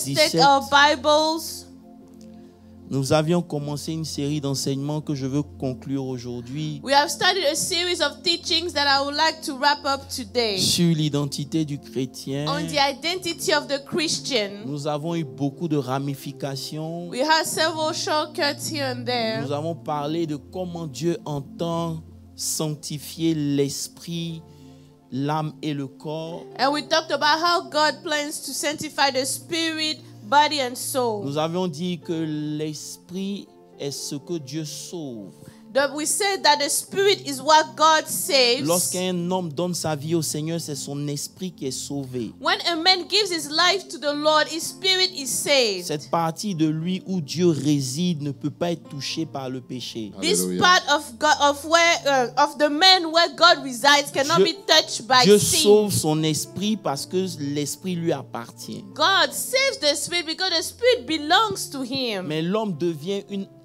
Take our Bibles. Nous avions commencé une série d'enseignements que je veux conclure aujourd'hui We have started a series of teachings that I would like to wrap up today sur l'identité du chrétien. on the identity of the Christian. Nous avons eu beaucoup de ramifications. We had several shortcuts here and there. Nous avons parlé de comment Dieu entend sanctifier l'esprit, l'âme et le corps. And we talked about how God plans to sanctify the spirit, body, and soul. Nous avions dit que l'esprit est ce que Dieu sauve. We said that the spirit is what God saves. Lorsqu'un homme donne sa vie au Seigneur, c'est son esprit qui est sauvé. When a man gives his life to the Lord, his spirit is saved. Cette partie de lui où Dieu réside ne peut pas être touchée par le péché. This part of God, of the man where God resides, cannot be touched by Dieu sin. sauve son esprit parce que l'esprit lui appartient. God saves the spirit because the spirit belongs to him. Mais l'homme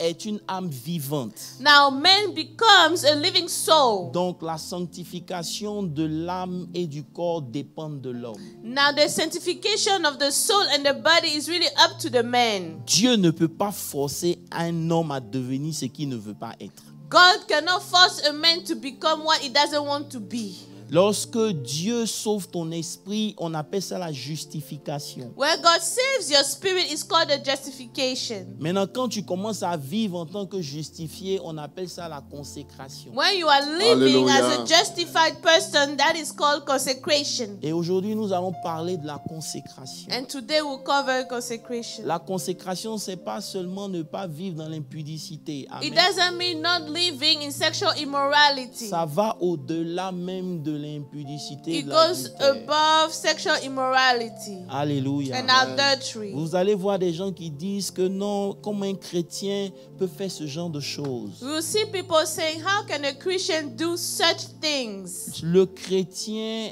est une âme vivante. Now man becomes a living soul. Donc la sanctification de l'âme et du corps dépend de l'homme. Now the sanctification of the soul and the body is really up to the man. Dieu ne peut pas forcer un homme à devenir ce qu'il ne veut pas être. God cannot force a man to become what he doesn't want to be. Lorsque Dieu sauve ton esprit, on appelle ça la justification. Where God saves your spirit is called a justification. Maintenant, quand tu commences à vivre en tant que justifié, on appelle ça la consécration. When you are living Hallelujah. as a justified person, that is called consecration. Et aujourd'hui, nous allons parler de la consécration. And today we'll cover consecration. La consécration, c'est pas seulement ne pas vivre dans l'impudicité. It Amen. doesn't mean not living in sexual immorality. Ça va au-delà même de l'impudicité. It de goes l'adultère. above sexual immorality Alléluia. and adultery. Vous allez voir des gens qui disent que non, comment un chrétien peut faire ce genre de choses. We will see people saying, how can a Christian do such things? Le chrétien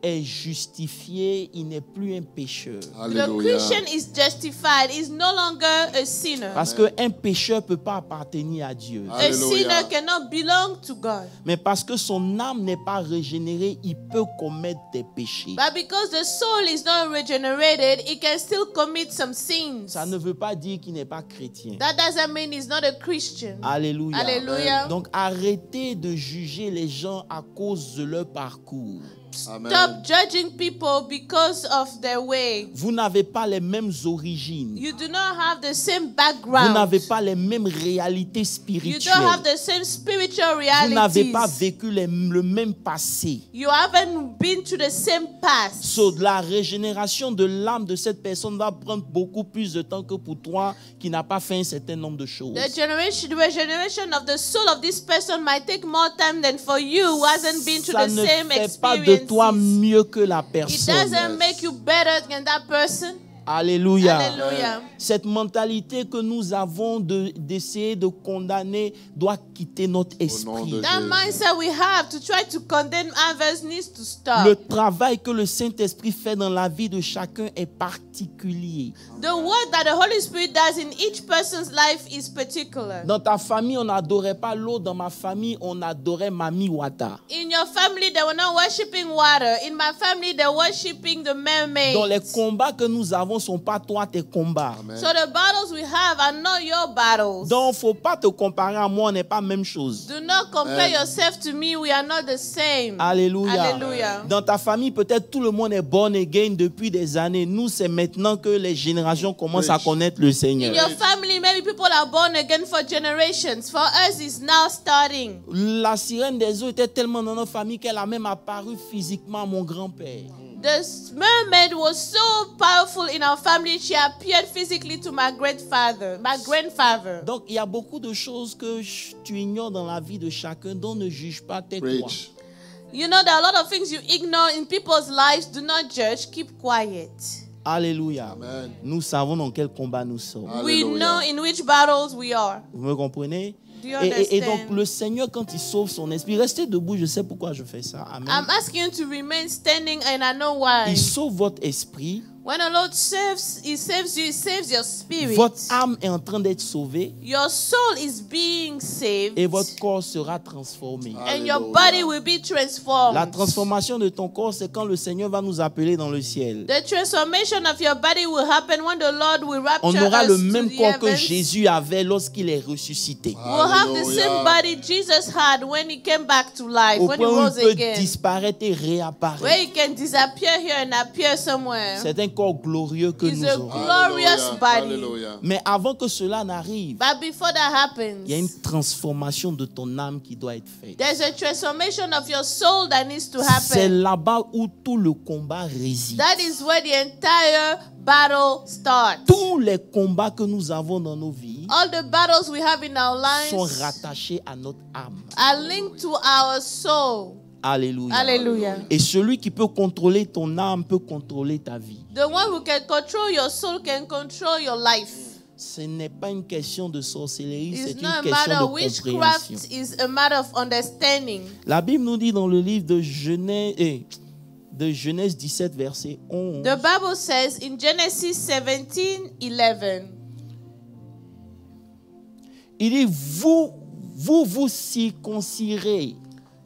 est justifié, il n'est plus un pécheur. The Alléluia. Christian is justified, is no longer a sinner. Parce qu'un pécheur ne peut pas appartenir à Dieu. A Alléluia. sinner cannot belong to God. Mais parce que son âme n'est pas régénérée, il peut commettre des péchés. But because the soul is not regenerated, it can still commit some sins. Ça ne veut pas dire qu'il n'est pas chrétien. That doesn't mean he's not a Christian. Alléluia. Hallelujah. Donc arrêtez de juger les gens à cause de leur parcours. Amen. Stop judging people because of their way. Vous n'avez pas les mêmes origines. You do not have the same Vous background. n'avez pas les mêmes réalités You spirituelles. don't have the same spiritual Vous n'avez pas realities. vécu le même passé. You haven't been to the same past. So, la régénération de l'âme de cette personne va prendre beaucoup plus de temps que pour toi qui n'a pas fait un certain nombre de choses. The regeneration of the soul of this person might take more time than for you who hasn't been to Ça the ne same fait pas de toi experiences. mieux que la It personne. doesn't make you better than that person. Alléluia. Hallelujah. Cette mentalité que nous avons d'essayer de condamner doit quitter notre esprit. de That Jésus. mindset we have to try to condemn others needs to stop. Le travail que le Saint-Esprit fait dans la vie de chacun est particulier. The work that the Holy Spirit does in each person's life is particular. Dans ta famille, on n'adorait pas l'eau. Dans ma famille, on adorait Mami Wata. In your family, they were not worshiping water. In my family, they're worshiping the mermaids. Donc les combats que nous avons ne sont pas toi tes combats. Amen. So the battles we have are not your battles. Donc faut pas te comparer à moi, on n'est pas la même chose. Do not compare yourself to me. We are not the same. Alléluia. Hallelujah. Dans ta famille, peut-être tout le monde est born again depuis des années. Nous, c'est maintenant que les générations commencent à connaître le In Seigneur. your family, maybe people are born again for generations. For us, it's now starting. La sirène des eaux était tellement dans notre famille qu'elle a même apparu physiquement à mon grand-père. The mermaid was so powerful in our family, she appeared physically to my grandfather. Donc, il y a beaucoup de choses que tu ignores dans la vie de chacun, dont ne juge pas, tais-toi. Preach. You know, there are a lot of things you ignore in people's lives. Do not judge. Keep quiet. Alléluia. Amen. Nous savons dans quel combat nous sommes. We Hallelujah. know in which battles we are. Vous me comprenez? Do you Et donc, understand? le Seigneur, quand il sauve son esprit, restez debout, je sais pourquoi je fais ça. Amen. I'm asking you to remain standing, and I know why. Il sauve votre esprit. When the Lord saves, He saves you, He saves your spirit. Votre âme est en train d'être sauvée Your soul is being saved. et votre corps sera transformé. And your body will be transformed. La transformation de ton corps, c'est quand le Seigneur va nous appeler dans le ciel. The transformation of your body will happen when the Lord will rapture On aura us le to même the corps que heavens. Jésus avait lorsqu'il est ressuscité. We'll have the same body Jesus had when He came back to life, Au when He point où rose il peut again. disparaître et réapparaître. Where He can disappear here and appear somewhere. C'est un corps glorieux que It's nous a aurons. glorious body. Hallelujah. Mais avant que cela n'arrive, But before that happens, il y a une transformation de ton âme qui doit être faite. there's a transformation of your soul that needs to C'est happen. là-bas où tout le combat réside. That is where the entire battle starts. Tous les combats que nous avons dans nos vies All the battles we have in our sont lives rattachés à notre âme. are linked to our soul. Alléluia. Hallelujah. Et celui qui peut contrôler ton âme peut contrôler ta vie. The one who can control your soul can control your life. Ce n'est pas une question de sorcellerie, c'est It's une not a question matter de of witchcraft, compréhension. it's a matter of understanding. La Bible nous dit dans le livre de Genèse 17, verset 11. The Bible says in Genesis 17:11, Il dit, vous circoncirez.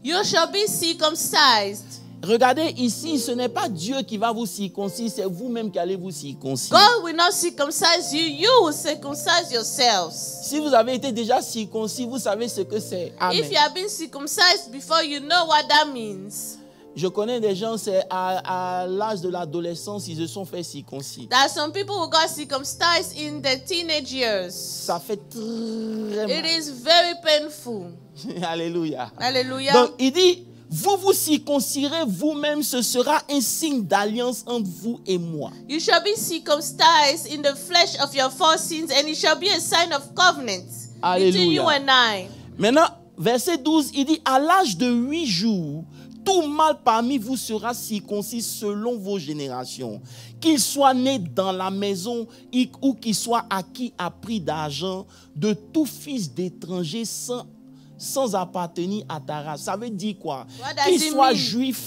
you shall be circumcised. Regardez ici, ce n'est pas Dieu qui va vous circoncire, c'est vous-même qui allez vous circoncire. God will not circumcise you, you will circumcise yourselves. Si vous avez été déjà circoncis, vous savez ce que c'est. Amen. If you have been circumcised before, you know what that means. Je connais des gens, c'est à l'âge de l'adolescence, ils se sont fait circoncis. There are some people who got circumcised in their teenage years. Ça fait très It mal. is very painful. Alléluia. Hallelujah. Donc, il dit, vous vous circoncirez vous-même, ce sera un signe d'alliance entre vous et moi. You shall be circumcised in the flesh of your foresins, and it shall be a sign of covenant between you Alléluia. and I. Maintenant, verset 12, il dit, à l'âge de 8 jours, tout mâle parmi vous sera circoncis selon vos générations. Qu'il soit né dans la maison ou qu'il soit acquis à prix d'argent de tout fils d'étranger sans appartenir à ta race. Ça veut dire quoi? What does Qu'il it soit mean? juif,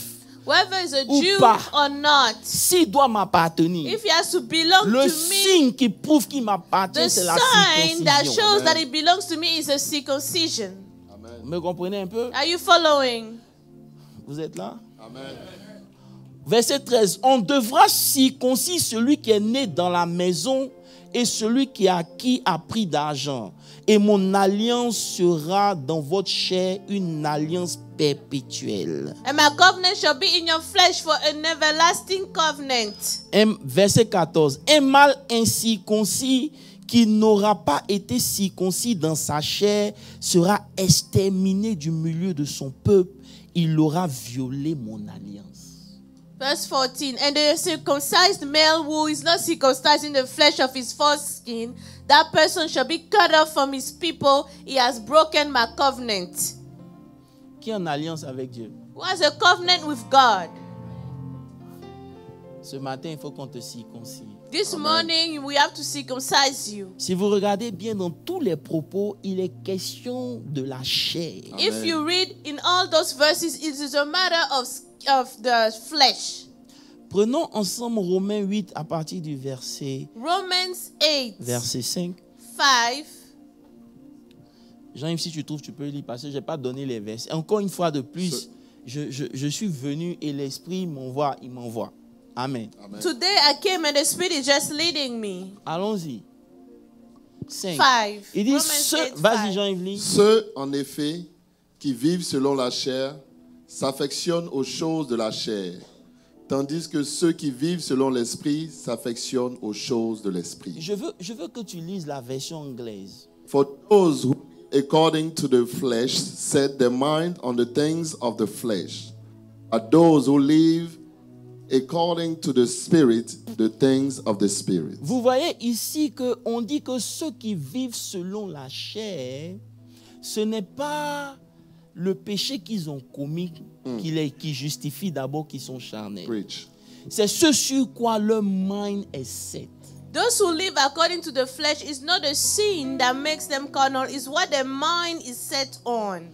Whether is a Ou Jew pas. or not, s'il doit m'appartenir. if he has to belong Le to me, signe qui prouve qu'il m'appartient, the c'est la sign that circoncision. shows that it belongs to me is a circumcision. Vous me comprenez un peu? Are you following? Vous êtes là? Amen. Verset 13. On devra circoncire celui qui est né dans la maison et celui qui est acquis à prix d'argent. Et mon alliance sera dans votre chair une alliance perpétuelle. And my covenant shall be in your flesh for an everlasting covenant. Verset 14. Un mâle incirconcis qui n'aura pas été circoncis dans sa chair sera exterminé du milieu de son peuple. Il aura violé mon alliance. Verse 14. And the circumcised male who is not circumcised in the flesh of his foreskin, that person shall be cut off from his people. He has broken my covenant. Qui est en alliance avec Dieu? Who has a covenant with God? Ce matin, il faut qu'on te circoncie. This morning, we have to circumcise you. Si vous regardez bien dans tous les propos, il est question de la chair. If you read in all those verses, it is a matter of the flesh. Prenons ensemble Romains 8 à partir du verset Romans 8, 5. 5. Jean-Yves, si tu trouves, tu peux lire parce que je n'ai pas donné les versets. Encore une fois de plus, je suis venu et l'Esprit m'envoie, il m'envoie. Amen. Amen. Today I came and the Spirit is just leading me. Allons-y. 5. 5. Il dit, Romans 8, vas-y 5. Jean-Yves, lis. Ceux, en effet, qui vivent selon la chair s'affectionnent aux choses de la chair, tandis que ceux qui vivent selon l'esprit s'affectionnent aux choses de l'esprit. Je veux que tu lises la version anglaise. For those who, according to the flesh, set their mind on the things of the flesh, but those who live according to the Spirit, the things of the Spirit. Vous voyez ici qu'on dit que ceux qui vivent selon la chair, ce n'est pas le péché qu'ils ont commis qui justifie d'abord qu'ils sont charnels. Preach. C'est ce sur quoi leur mind est set. Those who live according to the flesh is not a sin that makes them carnal, it's what their mind is set on.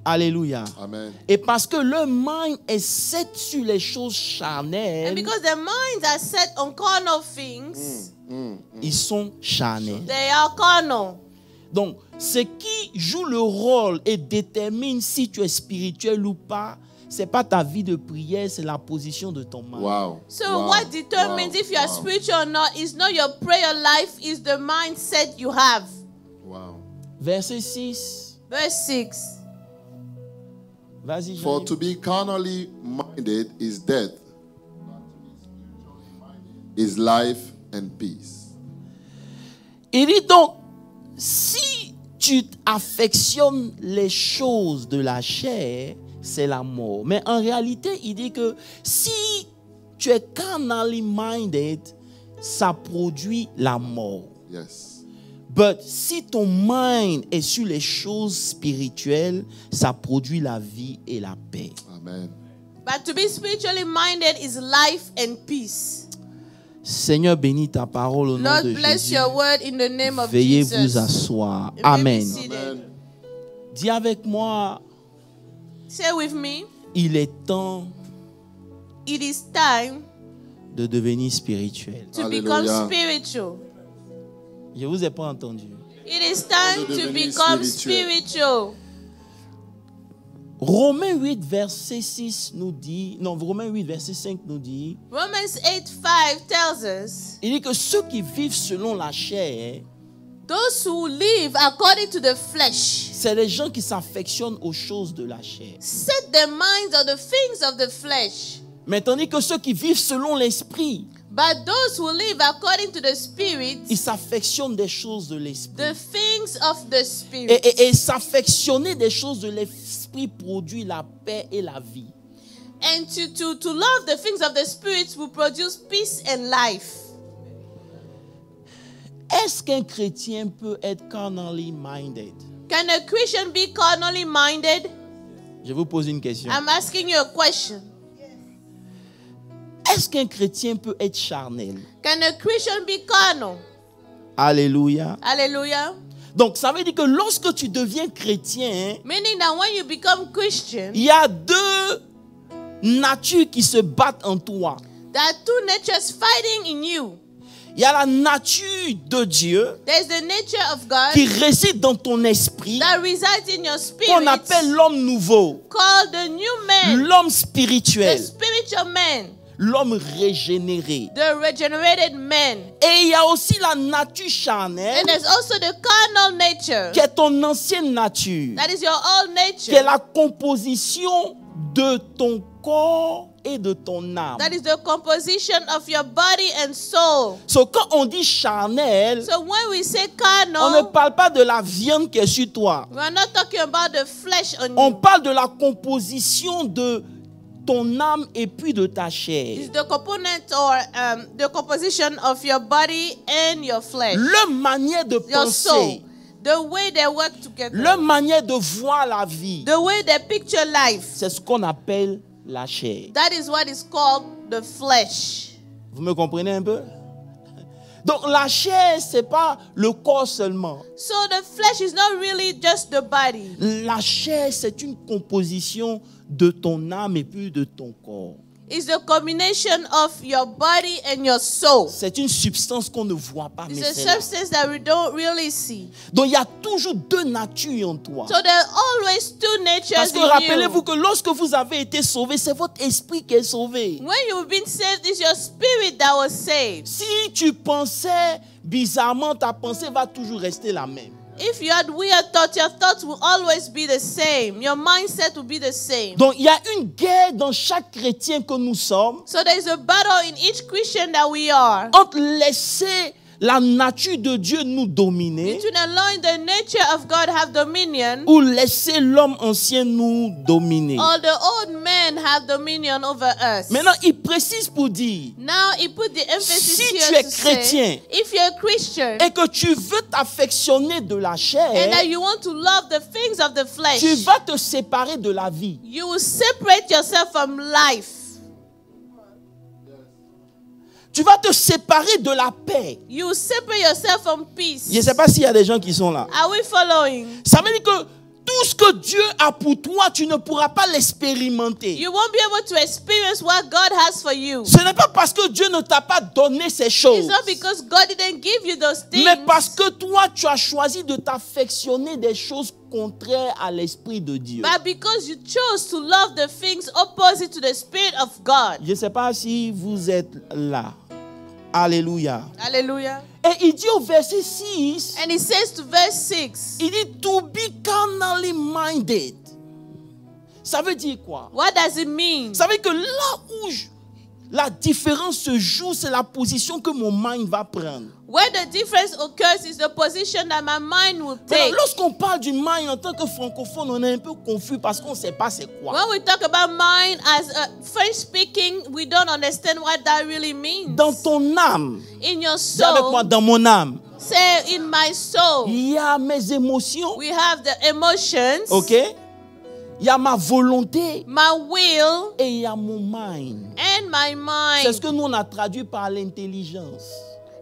Alléluia. Amen. Et parce que le mind est set sur les choses charnelles, And because their minds are set on carnal things, ils sont charnels. they are carnal. Donc, ce qui joue le rôle et détermine si tu es spirituel ou pas, c'est pas ta vie de prière, c'est la position de ton mind. Wow. So Wow. what determines if you are spiritual or not is not your prayer life, is the mindset you have. Wow. Verset 6. Verse 6. Vas-y, For Jean-Yves. to be carnally minded is death, is life and peace. Il dit donc, si tu affectionnes les choses de la chair, c'est la mort. Mais en réalité, il dit que si tu es carnally minded, ça produit la mort. Yes. But si ton mind est sur les choses spirituelles, ça produit la vie et la paix. Amen. But to be spiritually minded is life and peace. Seigneur, bénis ta parole au nom Lord, de bless Jésus. your word in the name of Veuillez Jesus. vous asseoir. You may be Amen. seated. Amen. Dis avec moi, Say with me, il est temps it is time de devenir spirituel. to Hallelujah. become spiritual. Je vous ai pas entendu. It is time De to devenir become spirituel. spiritual. Romains 8, verset 6 nous dit, non, Romains 8, verset 5 nous dit, Romans 8:5 tells us, il dit que ceux qui vivent selon la chair, those who live according to the flesh c'est les gens qui s'affectionnent aux choses de la chair. set their minds on the things of the flesh. Mais tandis que ceux qui vivent selon l'esprit, But those who live according to the Spirit, ils s'affectionnent des choses de l'esprit. the things of the Spirit. Et s'affectionner des choses de l'esprit produit la paix et la vie. And to love the things of the Spirit will produce peace and life. Est-ce qu'un chrétien peut être carnally minded? Can a Christian be carnally minded? Je vous pose une question. I'm asking you a question. Est-ce qu'un chrétien peut être charnel? Can a Christian be carnal? Alléluia. Hallelujah. Donc, ça veut dire que lorsque tu deviens chrétien, Meaning that when you become Christian, il y a deux natures qui se battent en toi. there are two natures fighting in you. Il y a la nature de Dieu There's the nature of God qui réside dans ton esprit, that resides in your qu'on spirit, appelle l'homme nouveau, called the new man, l'homme the spirituel, spiritual man, l'homme régénéré. the regenerated man. Et il y a aussi la nature charnelle, And there's also the carnal nature. qui est ton ancienne nature, That is your old qui est nature. la composition de ton corps et de ton âme. That is the composition of your body and soul. So, quand on dit charnel, So when we say on ne carnal, parle pas de la viande qui est sur toi. we are not talking about the flesh on On you. parle de la composition de ton âme et puis de ta chair. It's the component or the composition of your body and your flesh. Leur manière de Your soul. penser, The way they work together. leur manière de voir la vie, The way they picture life. c'est ce qu'on appelle la chair. That is what is called the flesh. Vous me comprenez un peu? Donc la chair, c'est pas le corps seulement. So the flesh is not really just the body. La chair, c'est une composition de ton âme et puis de ton corps. It's the combination of your body and your soul. C'est une substance qu'on ne voit pas, mais It's a c'est là. substance that we don't really see. Donc il y a toujours deux natures en toi. So there are always two natures Parce que in rappelez-vous you. que lorsque vous avez été sauvé, c'est votre esprit qui est sauvé. When you've been saved, it's your spirit that was saved. Si tu pensais bizarrement, ta pensée va toujours rester la même. If you had weird thoughts, your thoughts will always be the same. Your mindset will be the same. Donc il y a une guerre dans chaque chrétien que nous sommes So there's a battle in each Christian that we are. entre laisser la nature de Dieu nous dominer Between allowing the nature of God have dominion, ou laisser l'homme ancien nous dominer. or the old men have dominion over us. Maintenant, il précise pour dire, Now he put the emphasis Si here tu es to chrétien say, if you're a Christian et que tu veux t'affectionner de la and chair, that you want to love the things of the flesh, tu vas te séparer de la vie. you will separate yourself from life. Tu vas te séparer de la paix. You will separate yourself from peace. Je ne sais pas s'il y a des gens qui sont là. Are we following? Ça veut dire que tout tout ce que Dieu a pour toi, tu ne pourras pas l'expérimenter. You won't be able to experience what God has for you. Ce n'est pas parce que Dieu ne t'a pas donné ces choses, It's not because God didn't give you those things. mais parce que toi, tu as choisi de t'affectionner des choses contraires à l'Esprit de Dieu. But because you chose to love the things opposite to the Spirit of God. Je ne sais pas si vous êtes là. Alléluia. Hallelujah. Et il dit au verset 6, And he says to verse 6, il dit to be carnally minded. Ça veut dire quoi? what does it mean? Ça veut dire que là où la différence se joue, c'est la position que mon mind va prendre. Where the difference occurs is the position that my mind will Mais take. lorsqu'on parle du mind en tant que francophone, on est un peu confus parce qu'on ne sait pas c'est quoi. When we talk about mind as a French speaking, we don't understand what that really means. Dans ton âme, In your dis avec moi, soul, dans mon âme, say in my soul, il y a mes émotions, we have the emotions, ok? Il y a ma volonté my will, et il y a mon mind. and my C'est ce mind. que nous on a traduit par l'intelligence.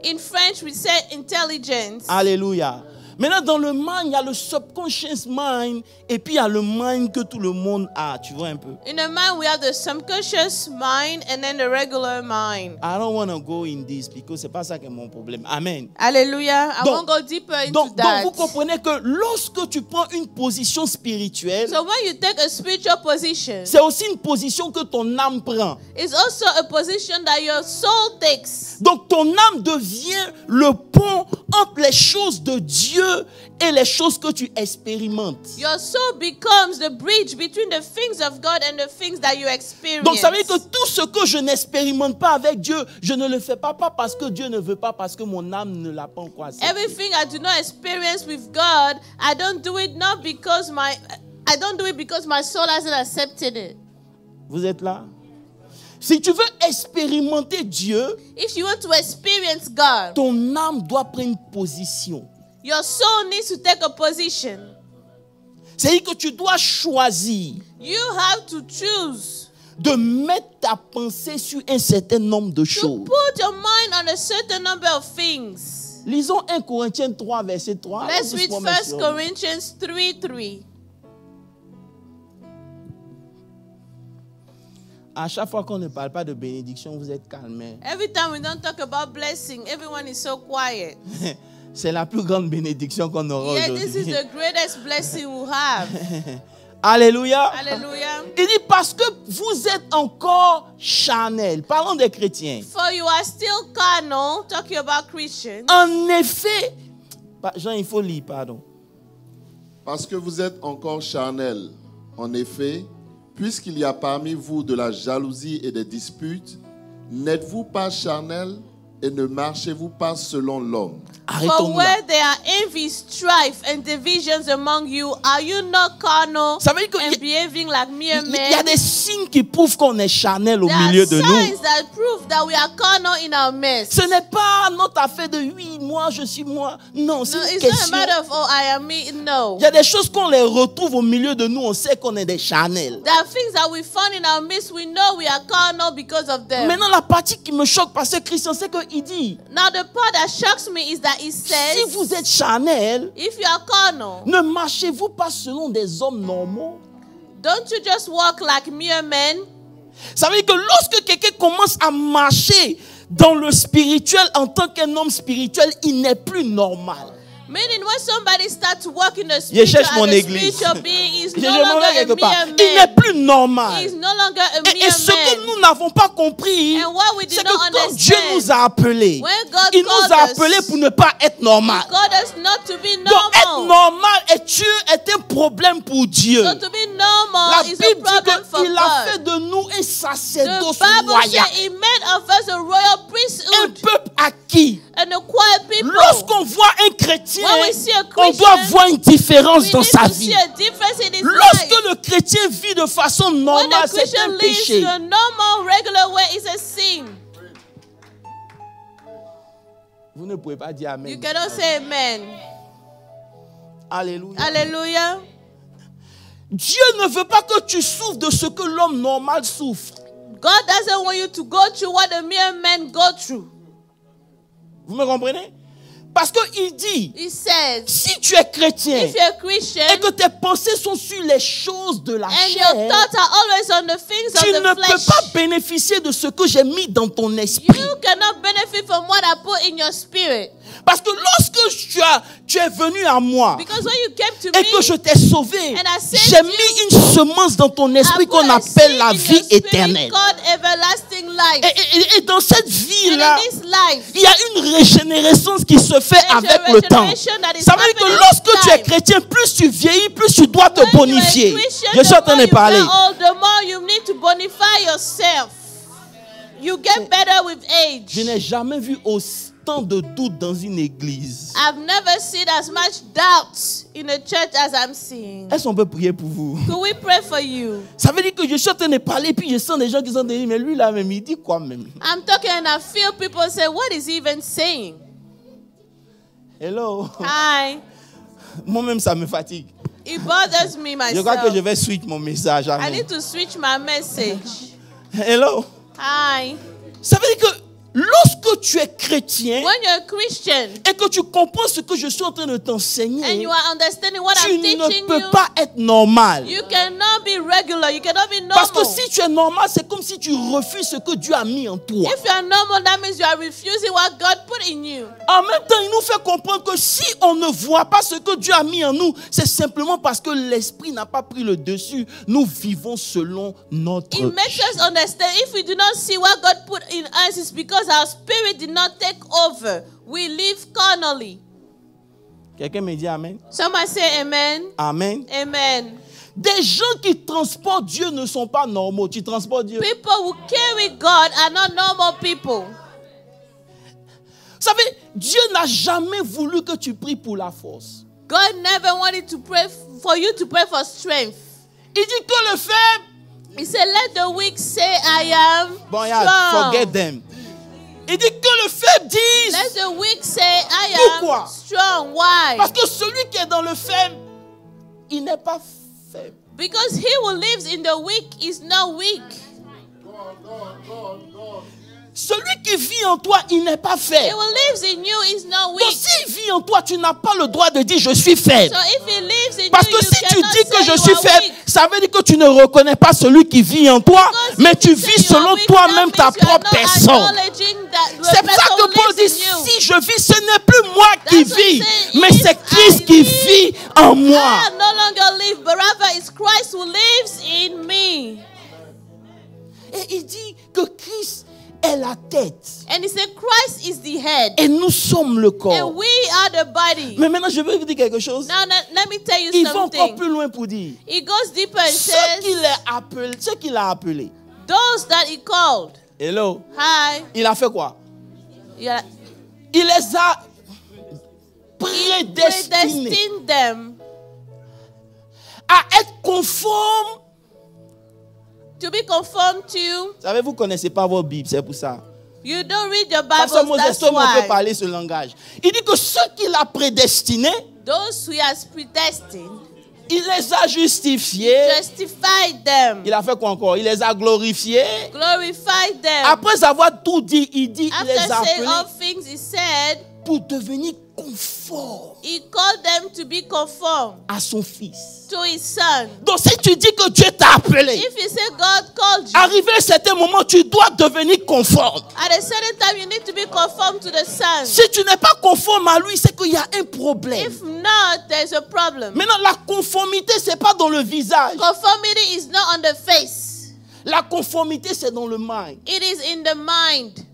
In French, we say intelligence. Alléluia. Maintenant, dans le mind, il y a le subconscious mind et puis il y a le mind que tout le monde a. Tu vois un peu? In the mind, we have the subconscious mind and then the regular mind. I don't want to go in this because c'est pas ça qui est mon problème. Amen. Hallelujah. I Donc- won't go deeper into Donc that. vous comprenez que lorsque tu prends une position spirituelle, So when you take a spiritual position, c'est aussi une position que ton âme prend. it's also a position that your soul takes. Donc ton âme devient le pont entre les choses de Dieu et les choses que tu expérimentes. Your soul becomes the bridge between the things of God and the things that you experience. Donc ça veut dire que tout ce que je n'expérimente pas avec Dieu, je ne le fais pas parce que Dieu ne veut pas, parce que mon âme ne l'a pas encore accepté. Everything I do not experience with God, I don't do it not because my soul hasn't accepted it. Vous êtes là? Si tu veux expérimenter Dieu, If you want to experience God, ton âme doit prendre position. your soul needs to take a position. C'est-à-dire que tu dois choisir You have to choose de mettre ta pensée sur un certain nombre de to choses. put your mind on a certain number of things. Lisons 1 Corinthiens 3, verset 3. Let's read Allons 1 doucement, Corinthians 3:3. À chaque fois qu'on ne parle pas de bénédiction, vous êtes calmés. Every time we don't talk about blessing, everyone is so quiet. C'est la plus grande bénédiction qu'on aura Yeah, this is aujourd'hui. the greatest blessing we'll have. Alléluia. Hallelujah. Il dit parce que vous êtes encore charnel. Parlons des chrétiens. For you are still carnal, talking about Christians. En effet, Jean, il faut lire, pardon. Parce que vous êtes encore charnel. En effet, puisqu'il y a parmi vous de la jalousie et des disputes, n'êtes-vous pas charnel et ne marchez-vous pas selon l'homme? For Arrêtons-nous là. where there are envy, strife, and divisions among you, are you not carnal Ça veut dire and behaving like mere qu'il y a men? des signes qui prouvent qu'on est charnel au There are milieu de nous. signs that prove that we are carnal in our midst. Ce n'est pas notre affaire de oui, moi, je suis moi. Non, c'est No, une it's not a question. matter of, oh, I am me. No. Il y a des choses qu'on les retrouve au milieu de nous, on sait qu'on est des charnels. There are things that we find in our midst, we know we are carnal because of them. Maintenant, la partie qui me choque, parce que Christian, c'est qu'il dit, Now, the part that shocks me is that it si says, vous êtes charnel, if you are carnal, ne marchez-vous pas selon des hommes normaux? don't you just walk like mere men? Ça veut dire que lorsque quelqu'un commence à marcher dans le spirituel en tant qu'un homme spirituel, il n'est plus normal. Meaning, when somebody starts to walk in the Je spiritual cherche mon as a église. spiritual being, he's Je no m'en vais longer a quelque part. mere Il n'est man. plus normal. He's no longer a Et mere ce que man. nous n'avons pas compris, And what we did c'est que not quand Dieu understand, nous a appelés, when God il nous a called us, appelés pour ne pas être normal. God us not to be Donc être normal. normal est un problème pour Dieu. So to be La normal is a Bible dit problem for qu'il a fait God. de nous un The sacerdoce Bible royal, says He made of us a royal un priesthood peuple acquis. and a quiet people. Lorsqu'on voit un chrétien, When we see a on Christian, doit voir une différence we dans need sa to see vie. a difference in his Lorsque life. le chrétien vit de façon When normale, a c'est Christian un lives péché. the normal, regular way, it's a sin. Vous ne pouvez pas dire You Amen. cannot say amen. Alléluia. Hallelujah. Dieu ne veut pas que tu souffres de ce que l'homme normal souffre. God doesn't want you to go through what the mere men go through. Vous me comprenez? Parce qu'il dit, He says, si tu es chrétien if you're a Christian et que tes pensées sont sur les choses de la and your chair, thoughts are always on the things tu of ne the peux flesh, pas bénéficier de ce que j'ai mis dans ton esprit. you cannot benefit from what I put in your spirit. Parce que lorsque tu es venu à moi Because when you came to et me, que je t'ai sauvé, and I saved j'ai you, mis une semence dans ton I esprit put qu'on a appelle seed la in vie your spirit éternelle. called everlasting life. Et dans cette And vie-là, in this life, il y a une régénérescence qui se fait there's avec a le temps. regeneration that is Ça veut dire que happening lorsque tu es time. chrétien, plus tu vieillis, plus tu dois te When you're a bonifier. Christian, Je suis en the train more de you parler. get old, the more you need to bonify yourself. You get better with age. Je n'ai jamais vu autant de doutes dans une église. I've never seen as much doubt in a church as I'm seeing. Est-ce qu'on peut prier pour vous? Could we pray for you? Ça veut dire que je suis en train de parler, puis je sens des gens qui sont dit, mais lui là même, il dit quoi même? I'm talking and I feel people say, what is he even saying? Hello? Hi. Moi-même, ça me fatigue. It bothers me Je crois que je myself. vais switch mon message. I Amen. need to switch my message. Hello? Hi. Ça veut dire que lorsque tu es chrétien When you're a Christian et que tu comprends ce que je suis en train de and t'enseigner, you are understanding what tu I'm ne teaching peux you, pas être normal. you cannot be regular. You cannot be Parce que normal. si tu es normal, c'est comme si tu refuses ce que Dieu a mis en toi. If you are normal, that means you are refusing what God put in you. En même temps, il nous fait comprendre que si on ne voit pas ce que Dieu a mis en nous, c'est simplement parce que l'esprit n'a pas pris le dessus. Nous vivons selon notre It makes us understand if we do not see what God put in us, it's because our spirit did not take over. We live carnally. Quelqu'un me dit Amen. Somebody say amen. Amen. Amen. Des gens qui transportent Dieu ne sont pas normaux. Tu transportes Dieu. People who carry God are not normal people. Vous savez, Dieu n'a jamais voulu que tu pries pour la force. God never wanted to pray for you to pray for strength. Il dit que le faible, He said, let the weak say, I am bon, yeah, strong. forget them. Il dit que le faible dise, Let the weak say, I Pourquoi? am strong. Why? parce que celui qui est dans le faible, il n'est pas faible. Because he who lives in the weak is not weak. Celui qui vit en toi, il n'est pas He faible. who lives in you is not Donc weak. s'il vit en toi, tu n'as pas le droit de dire je suis faible. So if he lives in Parce you, que you si tu cannot dis que say je you suis are faible, weak. ça veut dire que tu ne reconnais pas celui qui vit en toi, Because mais if tu you say vis you are selon weak, toi-même that ta means you are propre not personne. acknowledging that the C'est pour ça person que who Paul lives dit, in you. si je vis, ce n'est plus moi qui That's what he vis, said, mais if c'est Christ I qui live, vit en moi. I no longer live, but rather it's Christ who lives in me. Et il dit que Christ est la tête And he said, Christ is the head, et nous sommes le and corps. we are the body. Mais maintenant, je vais vous dire quelque chose. Now, let me tell you Il va encore something. plus loin pour dire, He goes deeper and ceux says, qu'il a appelés. those that he called. Hello. Hi. Il a fait quoi? Yeah. Il les a prédestinés Predestined them à être conformes. to be conformed to. Vous savez, vous ne connaissez pas votre Bible, c'est pour ça. You don't read your Pasteur Bible, Moses, that's toi, on peut why. parler ce langage. Il dit que ceux qu'il a prédestinés, Those who he has predestined, il les a justifiés. justified them, Il a fait quoi encore? Il les a glorifiés. glorified them. Après avoir tout dit, il dit qu'il les After a saying all appelés things, he said, pour devenir conformes he called them to be conformed à son Fils. to his son. Donc si tu dis que Dieu t'a appelé, If you say God called you, arrivé à un certain moment, tu dois devenir conforme. at a certain time you need to be conformed to the son. Si tu n'es pas conforme à lui, c'est qu'il y a un problème. If not, there's a problem. Maintenant, la conformité, ce n'est pas dans le visage. Conformity is not on the face. La conformité, c'est dans le mind. It is in the mind.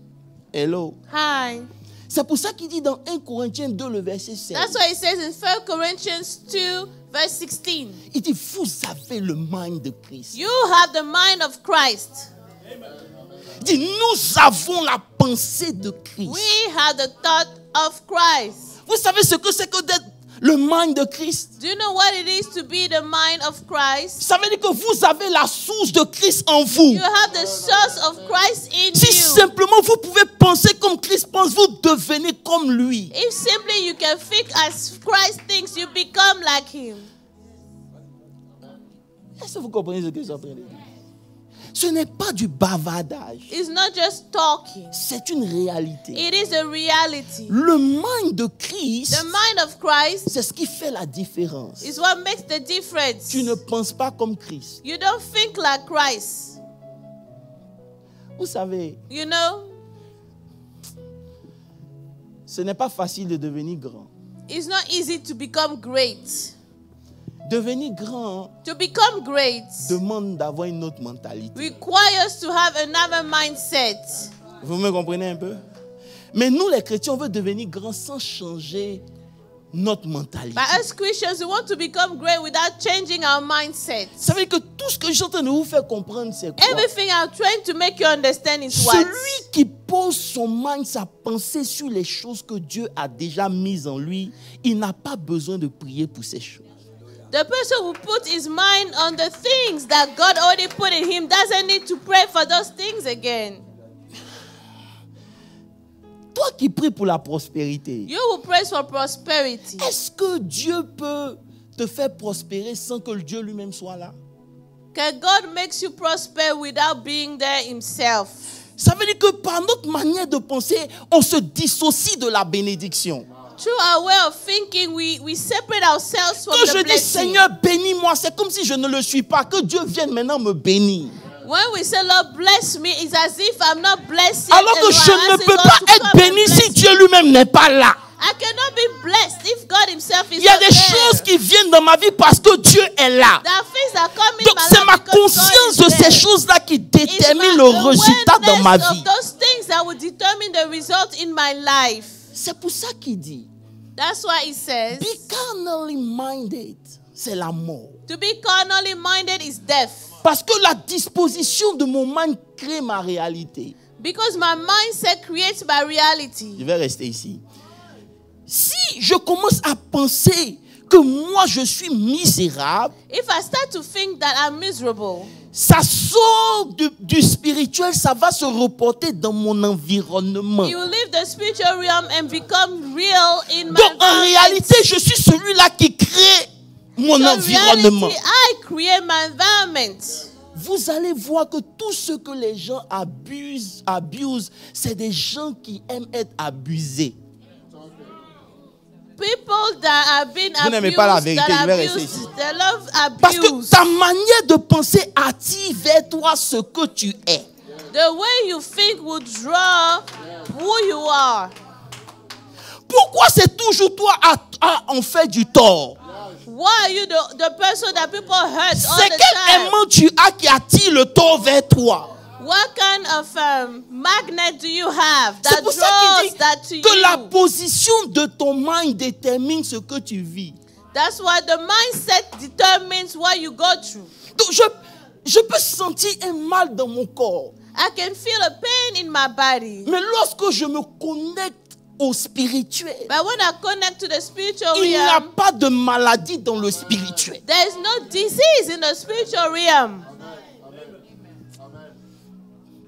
Hello. Hi. C'est pour ça qu'il dit dans 1 Corinthiens 2, le verset 16. That's why it says in 1 Corinthians 2, verse 16. Il dit, vous avez le mind de Christ. You have the mind of Christ. Il dit, nous avons la pensée de Christ. We have the thought of Christ. Vous savez ce que c'est que d'être le mind de Christ? Do you know what it is to be the mind of Christ? Ça veut dire que vous avez la source de Christ en vous. You have the source of Christ in Si you. simplement vous pouvez penser comme Christ pense, vous devenez comme lui. If simply you can think as Christ thinks, you become like him. Est-ce que vous comprenez ce que je suis en train de dire? Ce n'est pas du bavardage. It's not just talking. C'est une réalité. It is a reality. Le mind de Christ, The mind of Christ c'est ce qui fait la différence. is what makes the difference. Tu ne penses pas comme Christ. You don't think like Christ. Vous savez, You know, ce n'est pas facile de devenir grand. it's not easy to become great. Devenir grand To become great demande d'avoir une autre mentalité. requires to have another mindset. Vous me comprenez un peu? Mais nous, les chrétiens, on veut devenir grands sans changer notre mentalité. But as Christians, we want to become great without changing our mindset. Ça veut dire que tout ce que je suis en train de vous faire comprendre, c'est quoi? Everything I'm trying to make you understand is what? Celui qui pose son mind, sa pensée sur les choses que Dieu a déjà mises en lui, il n'a pas besoin de prier pour ces choses. The person who put his mind on the things that God already put in him doesn't need to pray for those things again. Toi qui pries pour la prospérité, You will pray for prosperity. est-ce que Dieu peut te faire prospérer sans que Dieu lui-même soit là? Can God makes you prosper without being there himself? Ça veut dire que par notre manière de penser, on se dissocie de la bénédiction. Through our way of thinking, we separate ourselves from Quand the je dis blessing. Seigneur, bénis-moi, c'est comme si je ne le suis pas. Que Dieu vienne maintenant me bénir. When we say Lord bless me, it's as if I'm not blessed yet, Alors que and je I'm ne asking peux God pas to être come and béni bless si me. Dieu lui-même n'est pas là. I cannot be blessed if God himself is Il y a not des there. choses qui viennent dans ma vie parce que Dieu est là. There are things that come in Donc my c'est ma life because conscience God de is ces there. choses-là qui It's détermine my le résultat dans ma awareness vie. of those things that will determine the result in my life. C'est pour ça qu'il dit, That's why he says, be carnally minded, c'est la mort. to be carnally minded is death. Parce que la disposition de mon mind crée ma réalité. Because my mindset creates my reality. Je vais rester ici. Si je commence à penser que moi je suis misérable, If I start to think that I'm miserable, ça sort du spirituel, ça va se reporter dans mon environnement. you will leave the spiritual realm and become real in my Donc en environment. réalité, je suis celui-là qui crée mon So in environnement. reality, I create my environment. Vous allez voir que tout ce que les gens abusent, c'est des gens qui aiment être abusés. People that have been Vous n'aimez abused, pas la vérité, that je vais rester abuse, ici. they love Parce que abuse. ta manière de penser attire vers toi ce que tu es. The way you think will draw who you are. Pourquoi c'est toujours toi à en faire du tort? Why are you the person that people hurt all C'est the quel time? aimant tu as qui attire le tort vers toi? What kind of magnet do you have C'est that pour ça draws qu'il dit that to que la you? position de ton mind détermine ce que tu vis. That's why the mindset determines what you go through. Donc je peux sentir un mal dans mon corps. I can feel a pain in my body. Mais lorsque je me connecte au spirituel, But when I connect to the spiritual il n'y a realm, pas de maladie dans le spirituel. there is no disease in the spiritual realm.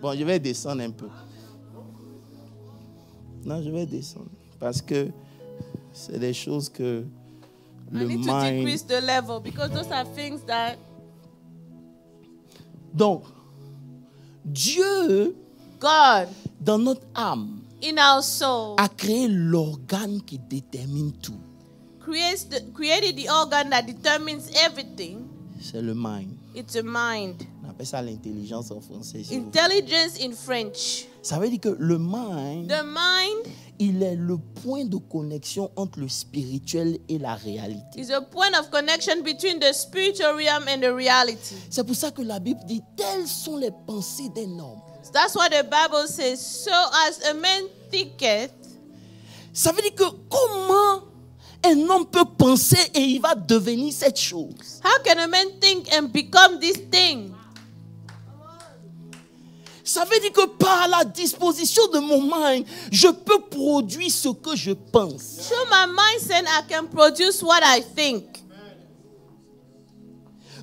Bon, je vais descendre un peu. Non, je vais descendre. Parce que c'est des choses que I le need to mind... decrease the level because those are things that Donc, Dieu, God dans notre âme, in our soul a créé l'organe qui détermine tout. created the organ that determines everything. C'est le mind. It's a mind. On appelle ça l'intelligence en français. si vous voulez. Intelligence in French. Ça veut dire que le mind, The mind il est le point de connexion entre le spirituel et la réalité. is a point of connection between the spiritual realm and the reality. C'est pour ça que la Bible dit, telles sont les pensées d'un homme. So that's what the Bible says. So as a man thinketh, Ça veut dire que comment un homme peut penser et il va devenir cette chose? how can a man think and become this thing? Ça veut dire que par la disposition de mon mind, je peux produire ce que je pense. Through my mindset, I can produce what I think.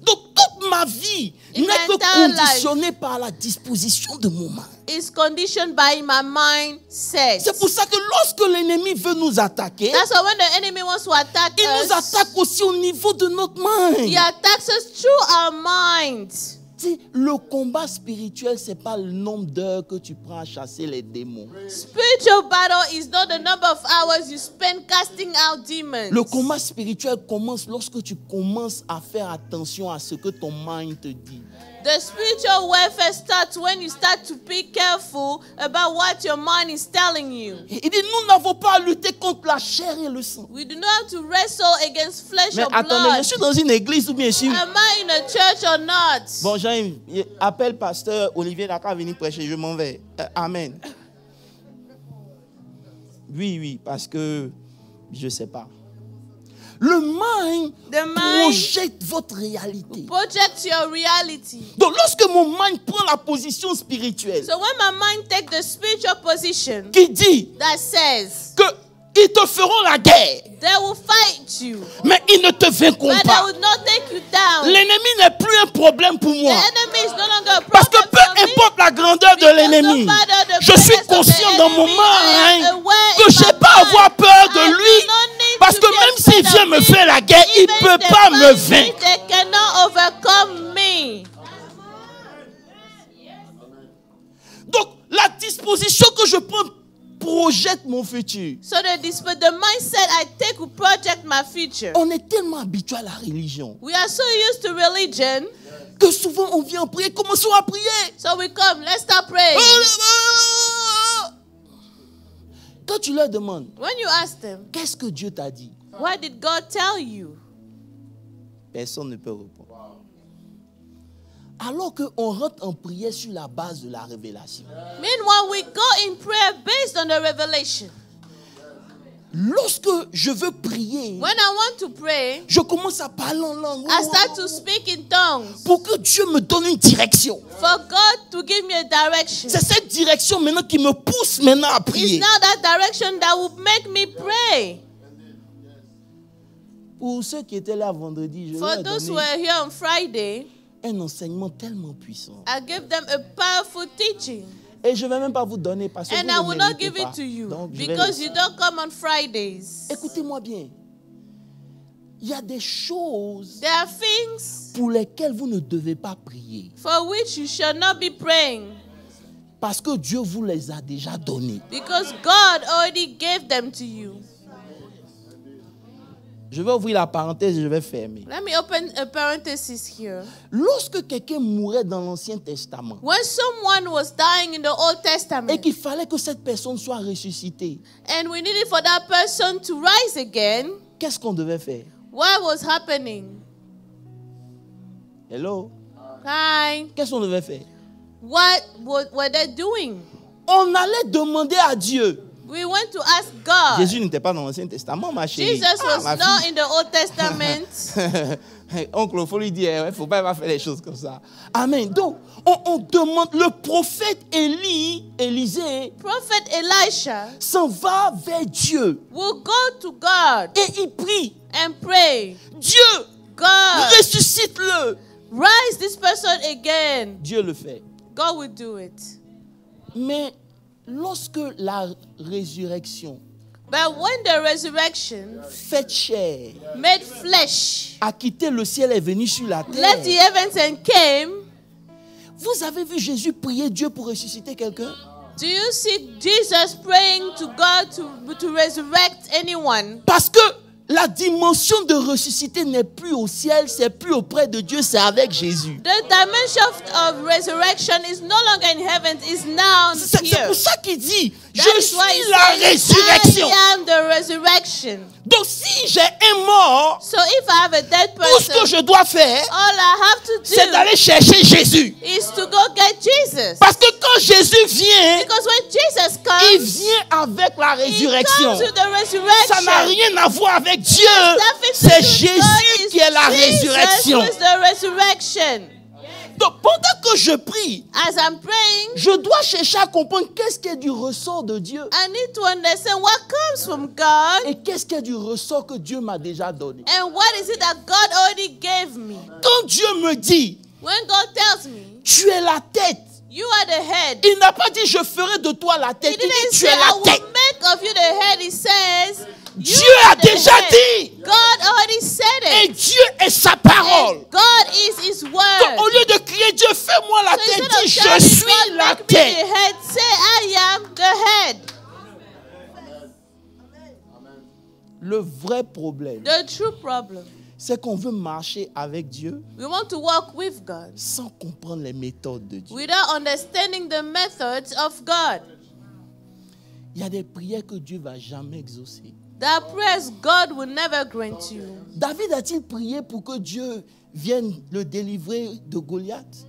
Donc toute ma vie In n'est my que entire conditionnée par la disposition de mon mind. It's conditioned by my mindset. C'est pour ça que lorsque l'ennemi veut nous attaquer, That's why when the enemy wants to attack il nous us, attaque aussi au niveau de notre mind. he attacks us through our minds. Tu sais, le combat spirituel, ce n'est pas le nombre d'heures que tu prends à chasser les démons. Spiritual battle is not the number of hours you spend casting out demons. Le combat spirituel commence lorsque tu commences à faire attention à ce que ton mind te dit. The spiritual warfare starts when you start to be careful about what your mind is telling you. Il dit, nous n'avons pas à lutter contre la chair et le sang. We do not have to wrestle against flesh Mais or attendez, blood. je suis dans une église ou bien je suis... Am I in a church or not? Bon, Jean, appelle pasteur Olivier Dakar à venir prêcher, je m'en vais. Amen. Oui, parce que je ne sais pas. Le mind The mind projette votre réalité. projects your reality. Donc, lorsque mon mind prend la position spirituelle, So when my mind takes the spiritual position qui dit that says que ils te feront la guerre, they will fight you, mais ils ne te vaincront but they pas. will not take you down. L'ennemi n'est plus un problème pour The moi. enemy is no longer a Parce que problem peu for me. importe la grandeur de l'ennemi, je suis conscient dans mon mind que je n'ai pas à avoir peur de lui. Parce que même s'il vient me faire la guerre, il ne peut pas me vaincre. They cannot overcome me. Donc, la disposition que je prends projette mon futur. So the mindset I take will project my future. On est tellement habitué à la religion We are so used to religion, que souvent on vient prier, commençons à prier. so we come, let's start praying. Quand tu leur demandes, When you ask them, qu'est-ce que Dieu t'a dit? what did God tell you? Personne ne peut répondre. Alors qu'on rentre en prière sur la base de la révélation. Meanwhile, we go in prayer based on the revelation. Lorsque je veux prier, When I want to pray, je commence à parler en langue. I start to speak in tongues Pour que Dieu me donne une direction. for God to give me a direction. C'est cette direction maintenant qui me pousse maintenant à It's prier. now that direction that will make me pray. Pour ceux qui étaient là vendredi, je For leur ai those who donné were here on Friday, un enseignement tellement puissant. I gave them a powerful teaching. Et je ne vais même pas vous donner parce que And vous I ne will not méritez give pas. it to you Donc, je vais because laisser. you don't come on Fridays. Écoutez-moi bien. Il y a des choses There are things pour lesquelles vous ne devez pas prier. for which you shall not be praying Parce que Dieu vous les a déjà donnés. because God already gave them to you. Je vais ouvrir la parenthèse et je vais fermer. Let me open a parenthesis here. Lorsque quelqu'un mourait dans l'Ancien Testament When someone was dying in the Old et Testament qu'il fallait que cette personne soit ressuscitée, and we needed for that person to rise again, qu'est-ce qu'on devait faire? what was happening? Hello? Hi. Qu'est-ce qu'on devait faire? What were they doing? On allait demander à Dieu. We went to ask God. Jésus n'était pas dans l'Ancien Testament, ma chérie. Jesus was ma not fille. in the Old Testament. Oncle, il faut lui dire, il ne faut pas faire les choses comme ça. Amen. Donc, on demande, le prophète Élisée, Prophet Elisha s'en va vers Dieu will go to God et il prie. and pray. Dieu, God, ressuscite-le. rise this person again. Dieu le fait. God will do it. Mais lorsque la résurrection But when the resurrection faite chair made flesh, a quitté le ciel et est venu sur la left the terre, heavens and came, vous avez vu Jésus prier Dieu pour ressusciter quelqu'un? do you see Jesus praying to God to resurrect anyone? Parce que la dimension de ressusciter n'est plus au ciel, c'est plus auprès de Dieu, c'est avec Jésus. The dimension of resurrection is no longer in heaven, it's now C'est here. pour ça qu'il dit, That je is why he suis la says, résurrection. I am the resurrection. Donc si j'ai un mort, So if I have a dead tout ce que person, je dois faire, all I have to c'est do d'aller chercher Jésus. is to go get Jesus. Parce que quand Jésus vient, Because when Jesus il comes, vient avec la he résurrection. comes with the Ça n'a resurrection. rien à voir avec Dieu. Nothing to C'est do with God, Jésus it's qui est la Jesus résurrection. who is the resurrection. Donc pendant que je prie, As I'm praying, je dois chercher à comprendre qu'est-ce qui est du ressort de Dieu I need to understand what comes from God et qu'est-ce qui est du ressort que Dieu m'a déjà donné. and what is it that God already gave me. Quand Dieu me dit, When God tells me, tu es la tête, you are the head, il n'a pas dit je ferai de toi la He tête, il didn't dit tu say, es I la will tête. make of you the head. He says, you Dieu are a the déjà head. dit God already said et it. Dieu est sa parole. And God is His Donc, word. au lieu de crier Dieu Le vrai problème, The true problem. c'est qu'on veut marcher avec Dieu We want to walk with God sans comprendre les méthodes de Dieu. without understanding the methods of God. Il y a des prières que Dieu ne va jamais exaucer. There are prayers God will never grant you. David a-t-il prié pour que Dieu vienne le délivrer de Goliath?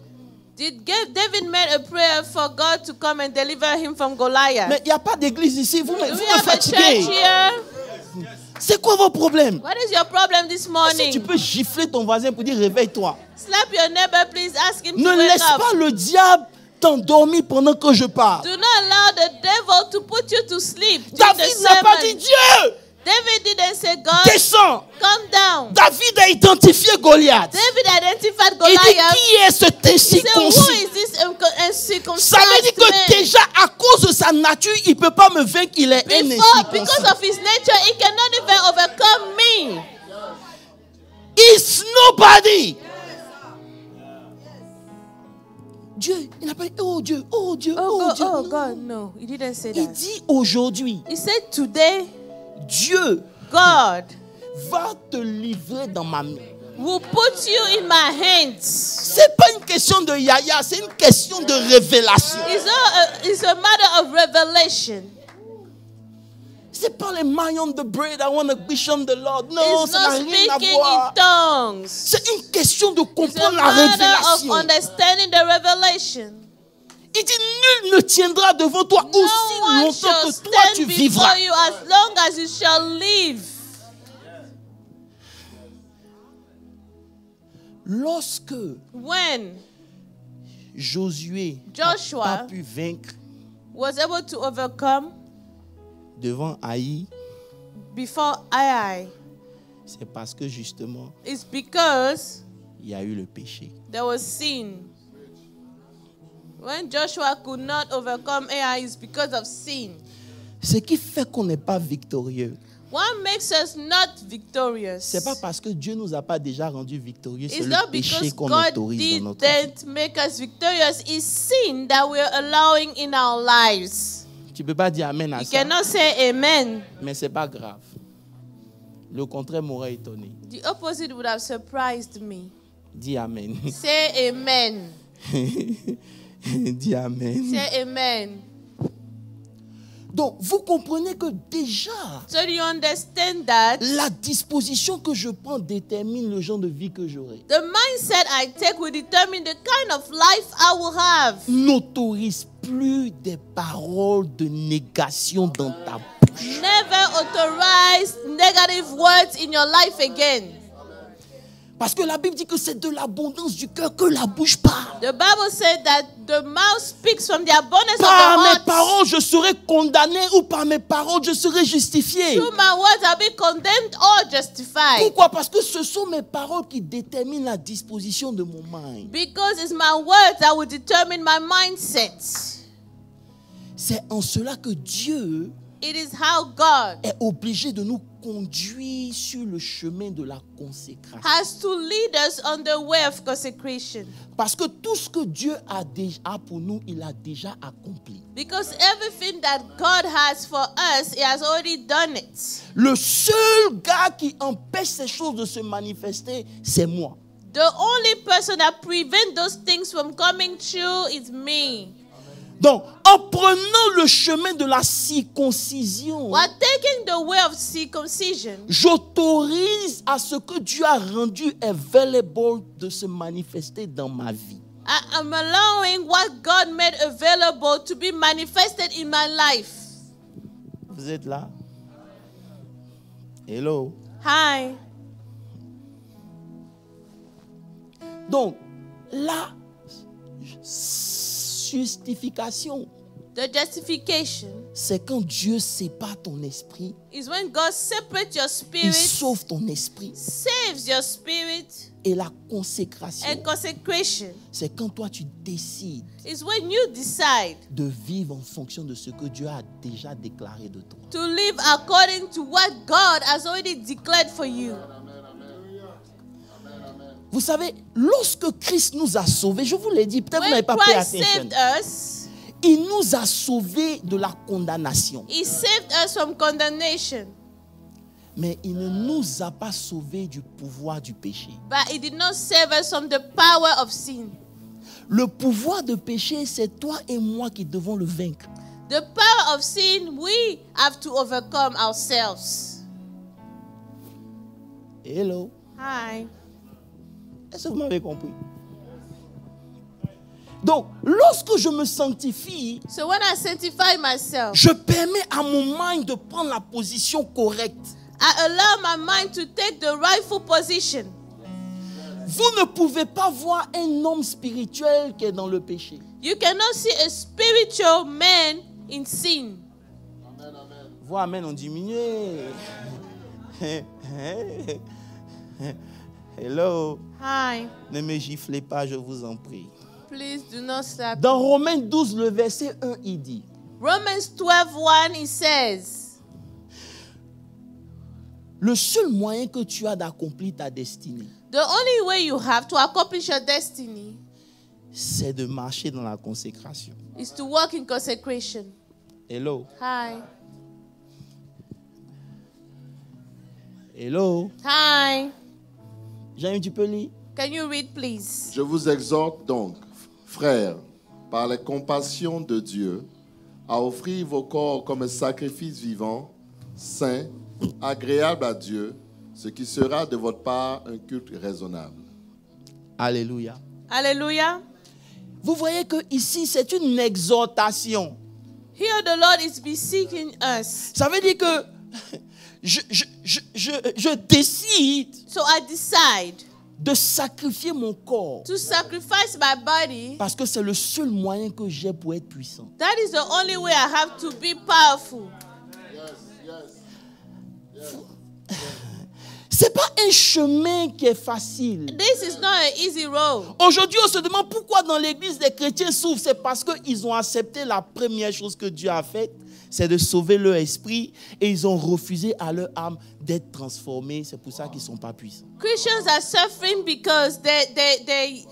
Did David made a prayer for God to come and deliver him from Goliath? Mais il n'y a pas d'église ici. Vous Do me we have a fatiguez. church here? C'est quoi vos problèmes? What is your problem this Si morning? tu peux gifler ton voisin pour dire réveille-toi. Slap your neighbor, please. Ask him Ne to wake laisse up. pas le diable t'endormir pendant que je parle. Do not allow the devil to put you to sleep during the David n'a pas dit sermon. Dieu, David didn't say, God, descends. come down. David a identifié Goliath. David identified Il dit Goliath. qui est cet He said, who incirconcis? is this Ça uncircumcised veut dire que man? déjà à cause de sa nature, il ne peut pas me vaincre, il est un Because incirconcis. of his nature, he cannot even overcome me. He's nobody. Dieu, il n'a pas dit oh Dieu, oh Dieu, oh, Dieu. Oh Non. God, no, he didn't say Il that. dit aujourd'hui, He said, today, Dieu God va te livrer dans ma main. will put you in my hands. C'est pas une question de yaya, c'est une question de révélation. It's a matter of revelation. C'est pas les maillons de bread, I want to bishop the Lord. Non, It's ça n'a not rien à speaking voir. in tongues. C'est une question de It's a comprendre la matter of révélation. understanding the revelation. Il dit nul ne tiendra devant toi No aussi one longtemps shall que toi tu stand vivras. before you as long as you shall live. Lorsque When Josué n'a Joshua pas pu vaincre was able to overcome devant Haï, before Ai, c'est parce que justement, it's because il y a eu le péché. there was sin. When Joshua could not overcome Ai, it's because of sin. Ce qui fait qu'on n'est pas victorieux, What makes us not victorious? c'est pas parce que Dieu nous a pas déjà rendus victorieux, c'est It's le not péché because qu'on God autorise dans notre vie. didn't make us victorious. It's sin that we're allowing in our lives. Tu peux pas dire amen à You ça, cannot say amen. mais c'est pas grave. Le contraire m'aurait étonné. The opposite would have surprised me. Dis amen. Say amen. Dis amen. Say amen. Donc, vous comprenez que déjà, So do you understand that? la disposition que je prends détermine le genre de vie que j'aurai. The mindset I take will determine the kind of life I will have. N'autorise plus des paroles de négation dans ta bouche. Never authorize negative words in your life again. Parce que la Bible dit que c'est de l'abondance du cœur que la bouche parle. The Bible said that the mouth speaks from the abundance Par of mes the heart. paroles, je serai condamné ou par mes paroles, je serai justifié. Through my words, I'll be condemned or justified. Pourquoi? Parce que ce sont mes paroles qui déterminent la disposition de mon mind. Because it's my words that will determine my mindset. C'est en cela que Dieu It is how God est obligé de nous conduire sur le chemin de la consécration. has to lead us on the way of consecration. Parce que tout ce que Dieu a déjà pour nous, il a déjà accompli. Because everything that God has for us, He has already done it. Le seul gars qui empêche ces choses de se manifester, c'est moi. The only person that prevents those things from coming true is me. Donc, en prenant le chemin de la circoncision, While taking the way of circumcision, j'autorise à ce que Dieu a rendu available de se manifester dans ma vie. I am allowing what God made available to be manifested in my life. Vous êtes là? Hello? Hi. Donc, la justification, The justification c'est quand Dieu sépare ton esprit, is when God separates your il spirit, sauve ton esprit. saves your spirit, Et la consécration, and consecration c'est quand toi tu décides is when you decide de vivre en fonction de ce que Dieu a déjà déclaré de toi. to live according to what God has already declared for you. Vous savez, lorsque Christ nous a sauvés, je vous l'ai dit, peut-être vous n'avez When pas payé Christ attention. saved us, Il nous a sauvés de la condamnation. He saved us from condemnation. Mais il ne nous a pas sauvés du pouvoir du péché. But He did not save us from the power of sin. Le pouvoir de péché, c'est toi et moi qui devons le vaincre. The power of sin, we have to overcome ourselves. Hello. Hi. Est-ce que vous m'avez compris? Donc, lorsque je me sanctifie, So when I sanctify myself, je permets à mon mind de prendre la position correcte. I allow my mind to take the rightful position. Vous ne pouvez pas voir un homme spirituel qui est dans le péché. You cannot see a spiritual man in sin. Vous, amen, on diminue. Hello. Hi. Ne me giflez pas, je vous en prie. Please do not slap. Dans Romains 12, le verset 1, il dit, Romans 12:1, it says, le seul moyen que tu as d'accomplir ta destinée, the only way you have to accomplish your destiny c'est de marcher dans la consécration. is to walk in consecration. Hello. Hi. Hello. Hi. Jean, tu peux lire? Can you read, please? Je vous exhorte donc, frères, par la compassion de Dieu, à offrir vos corps comme un sacrifice vivant, saint, agréable à Dieu, ce qui sera de votre part un culte raisonnable. Alléluia. Hallelujah. Vous voyez que ici, c'est une exhortation. Here the Lord is beseeching us. Ça veut dire que je décide So I decide de sacrifier mon corps to sacrifice my body. parce que c'est le seul moyen que j'ai pour être puissant. That is the only way I have to be powerful. C'est pas un chemin qui est facile. This is not an easy road. Aujourd'hui, on se demande pourquoi dans l'église les chrétiens souffrent. C'est parce qu'ils ont accepté la première chose que Dieu a faite, c'est de sauver leur esprit, et ils ont refusé à leur âme d'être transformés. C'est pour ça qu'ils ne sont pas puissants. Christians are suffering because they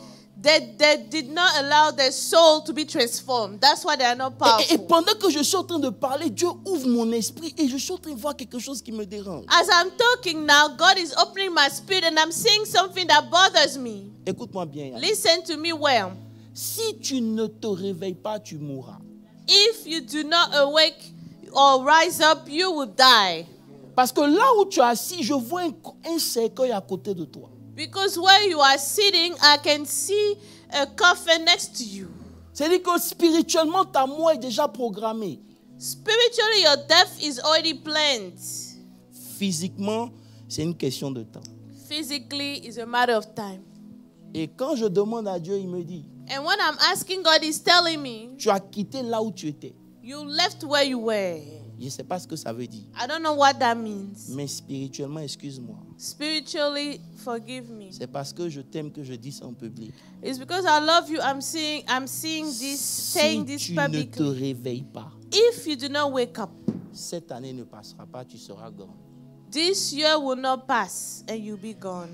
did not allow their soul to be transformed. That's why they are not Et powerful. pendant que je suis en train de parler, Dieu ouvre mon esprit et je suis en train de voir quelque chose qui me dérange. As I'm talking now, God is opening my spirit and I'm seeing something that bothers me. Écoute-moi bien, Yann. Listen to me well. Si tu ne te réveilles pas, tu mourras. If you do not awake or rise up, you will die. Parce que là où tu es assis, je vois un cercueil à côté de toi. Because where you are sitting, I can see a coffin next to you. C'est-à-dire que spirituellement, ta mort est déjà programmée. Spiritually, your death is already planned. Physiquement, c'est une question de temps. Physically, it's a matter of time. Et quand je demande à Dieu, il me dit, And when I'm asking God, He's telling me, tu as quitté là où tu étais. you left where you were. Je ne sais pas ce que ça veut dire. I don't know what that means. Mais spirituellement, excuse-moi. Spiritually, forgive me. C'est parce que je t'aime que je dis ça en public. It's because I love you. I'm saying this, saying Si this tu ne te publicly. réveilles pas, If you do not wake up, cette année ne passera pas, tu seras gone. this year will not pass and you'll be gone.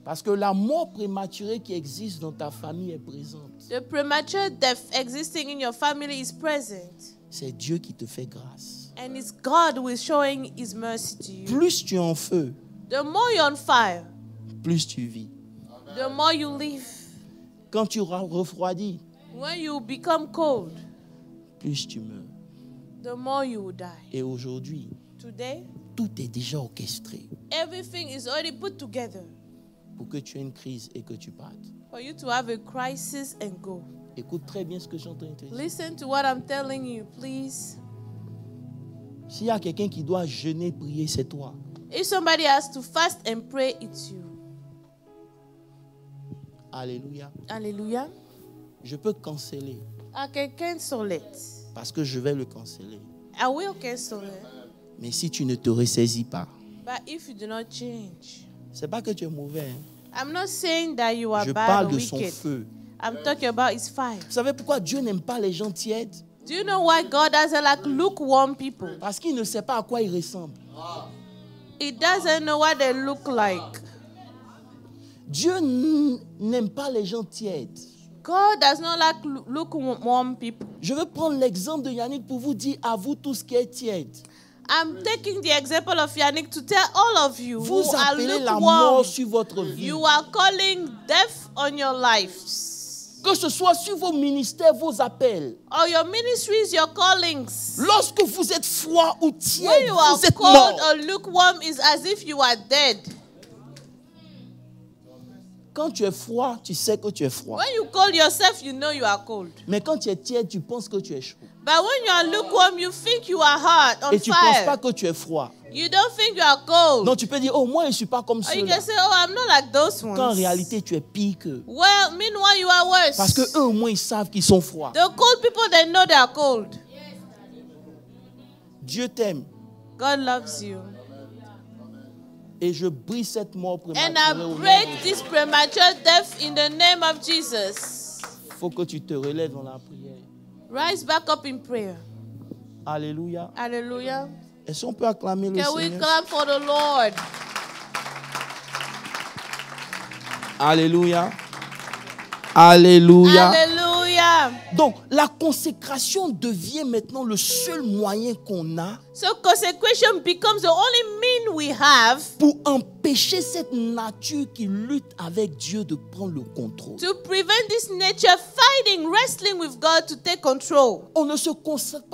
Parce que la mort prématurée qui existe dans ta famille est présente. The premature death existing in your family is present. C'est Dieu qui te fait grâce. And it's God who is showing His mercy to you. Plus tu es en feu, The more you're on fire, plus tu vis. the more you live. Quand tu refroidis, When you become cold, plus tu meurs. the more you will die. Et aujourd'hui, Today, tout est déjà orchestré everything is already put together pour que tu aies une crise et que tu partes. for you to have a crisis and go. Écoute très bien ce que je suis en train de te dire. Listen to what I'm telling you, please. S'il y a quelqu'un qui doit jeûner, prier, c'est toi. If somebody has to fast and pray, it's you. Alléluia. Hallelujah. Je peux canceller I can cancel it. parce que je vais le canceller. I will cancel it. Mais si tu ne te ressaisis pas, But if you do not change, c'est pas que tu es mauvais. Hein. I'm not saying that you are Je bad parle or de son wicked. feu. I'm talking about His fire. Vous savez pourquoi Dieu n'aime pas les gens tièdes? Do you know why God doesn't like lukewarm people? Parce qu'il ne sait pas à quoi ils ressemblent. He doesn't know what they look like. Dieu n'aime pas les gens tièdes. God does not like lukewarm people. Je veux prendre l'exemple de Yannick pour vous dire à vous tout ce qui est tiède. I'm taking the example of Yannick to tell all of you Vous who are appelez la lukewarm. mort sur votre vie. You are calling death on your lives. Que ce soit sur vos ministères, vos appels. Or your ministries, your callings. Lorsque vous êtes froid ou When tiède, you are vous êtes cold mort. or lukewarm is as if you are dead. Quand tu es froid, tu sais que tu es froid. When you cold yourself, you know you are cold. Mais quand tu es tiède, tu penses que tu es chaud. But when you are lukewarm, you think you are hot, on Et tu ne penses fire. pas que tu es froid. You don't think you are cold. Donc tu peux dire, oh, moi je ne suis pas comme Or you ceux-là. can say, oh, I'm not like those ones. Quand en réalité, tu es pire qu'eux. Well, meanwhile, you are worse. Parce qu'eux, au moins, ils savent qu'ils sont froids. The cold people, they know they are cold. Dieu t'aime. God loves you. Et je brise cette mort And prématurée. I au nom de break Jésus. this premature death in the name of Jesus. Il faut que tu te relèves dans la prière. Rise back up in prayer. Alléluia. Hallelujah. Est-ce qu'on peut acclamer le Can we Seigneur? clap for the Lord? Alléluia. Alléluia. Hallelujah. Donc, la consécration devient maintenant le seul moyen qu'on a So consecration becomes the only mean we have pour empêcher cette nature qui lutte avec Dieu de prendre le contrôle. to prevent this nature fighting, wrestling with God to take control. On ne se consacre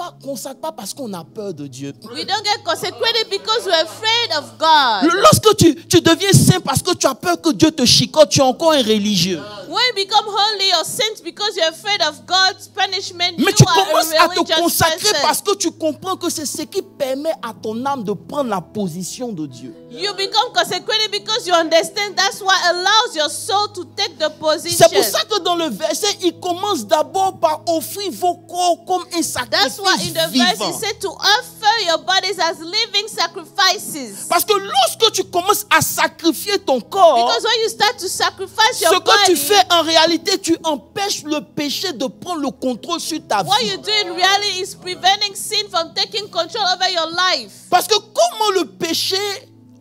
pas parce qu'on a peur de Dieu. We don't get consecrated because we're afraid of God. Lorsque tu deviens saint parce que tu as peur que Dieu te chicote, tu es encore un religieux. When you become holy or saint because you're afraid of God's punishment, Mais you tu are commences a à te religious consacrer person. parce que tu comprends que c'est ce qui permet à ton âme de prendre la position de Dieu. You become consecrated because you understand that's what allows your soul to take the position. C'est pour ça que dans le verset, il commence d'abord par offrir vos corps comme un That's why sacrifice in the verse vivant. it said to offer your bodies as living sacrifices. Parce que lorsque tu commences à sacrifier ton corps, Because when you start to sacrifice ce your que tu body, fais en réalité, tu empêches le péché de prendre le contrôle sur ta what vie. you do in reality is preventing sin from taking control over your life. Parce que comment le péché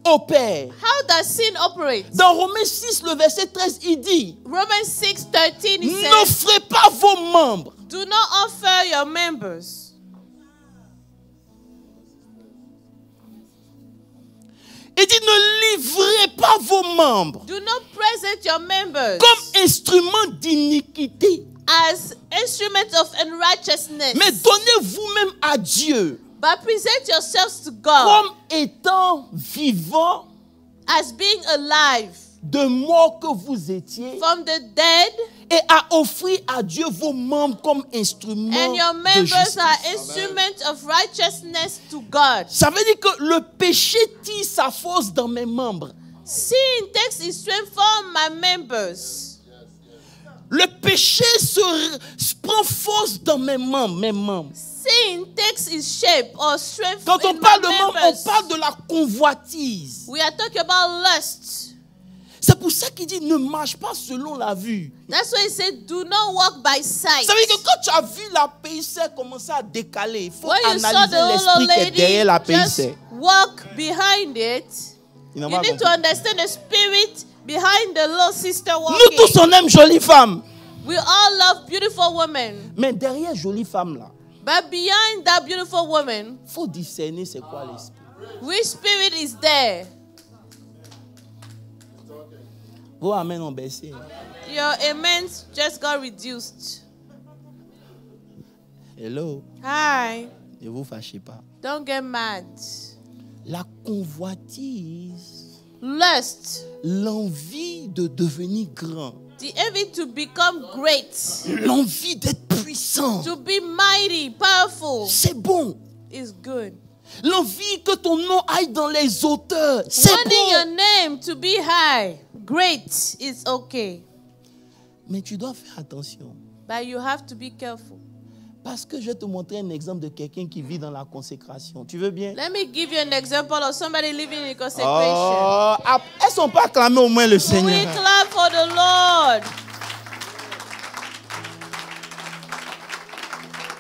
opère? How does sin operate? Dans Romains 6, le verset 13, il dit, Romans 6:13 it n'offrez says, pas vos membres. do not offer your members. Il dit, ne livrez pas vos membres Do not present your members comme instruments d'iniquité, as instruments of unrighteousness, mais donnez vous-même à Dieu but present yourselves to God comme étant vivants as being alive de mort que vous étiez from the dead, et à offrir à Dieu vos membres comme instruments and your de members justice. are instruments of righteousness to God. Ça veut dire que le péché tire sa force dans mes membres. Sin takes its strength from my members. Le péché prend force dans mes membres. Sin takes its shape or strength Quand on in parle de my membres, members. on parle de la convoitise. We are talking about lust. C'est pour ça qu'il dit ne marche pas selon la vue. That's why he said, do not walk by sight. Ça veut dire que quand tu as vu la PIC commencer à décaler, il faut When you saw analyser the old l'esprit qui est lady derrière la just PIC. walk behind it, Il n'a you pas need to compris. understand the spirit behind the little sister Nous walking. tous on aime jolie femme. We all love beautiful women. Mais derrière jolie femme là, But behind that beautiful woman, il faut discerner c'est quoi l'esprit. which spirit is there? Vos amen ont baissé. Your amens just got reduced. Hello, Hi. ne vous fâchez pas. Don't get mad. La convoitise, Lust. l'envie de devenir grand, The envy to become great. l'envie d'être puissant, To be mighty, powerful c'est bon. is good. L'envie que ton nom aille dans les hauteurs, c'est Wanting your bon. name to be high, great is okay. Mais tu dois faire attention. But you have to be careful. Parce que je vais te montrer un exemple de quelqu'un qui vit dans la consécration. Tu veux bien? Let me give you an example of somebody living in consecration. Oh, elles sont pas acclamées au moins le We Seigneur. clap for the Lord.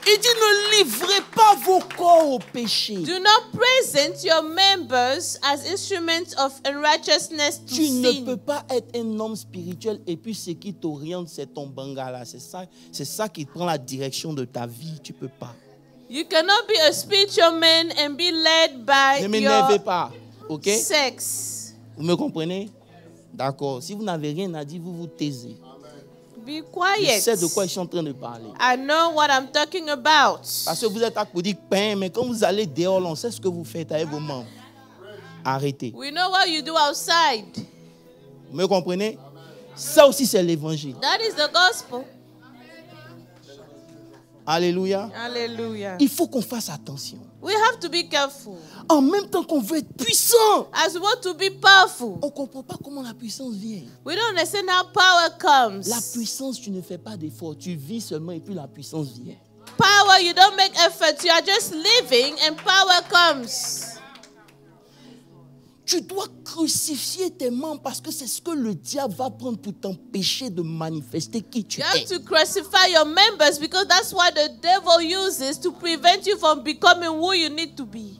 Il dit ne livrez pas vos corps au péché. Do not present your members as instruments of unrighteousness to Tu ne peux sin. pas être un homme spirituel et puis ce qui t'oriente c'est ton bangala. C'est ça qui prend la direction de ta vie. Tu peux pas. You cannot be a spiritual man and be led by Ne m'énervez your pas. OK? sex. Vous me comprenez? D'accord. Si vous n'avez rien à dire, vous vous taisez. Be Je quiet. sais de quoi je suis en train de parler. I know what I'm talking about. Parce que vous êtes à dire pain, mais quand vous allez dehors, on sait ce que vous faites avec vos membres. Arrêtez. We know what you do outside. Vous me comprenez? Ça aussi, c'est l'évangile. That is the gospel. Alléluia. Hallelujah. Il faut qu'on fasse attention. We have to be careful. En même temps qu'on veut être puissant, As we want to be powerful, on ne comprend pas comment la puissance vient. we don't understand how power comes. La puissance, tu ne fais pas d'effort. Tu vis seulement et puis la puissance vient. Power, you don't make effort. You are just living and power comes. Tu dois crucifier tes membres parce que c'est ce que le diable va prendre pour t'empêcher de manifester qui tu You have es. to crucify your members because that's what the devil uses to prevent you from becoming who you need to be.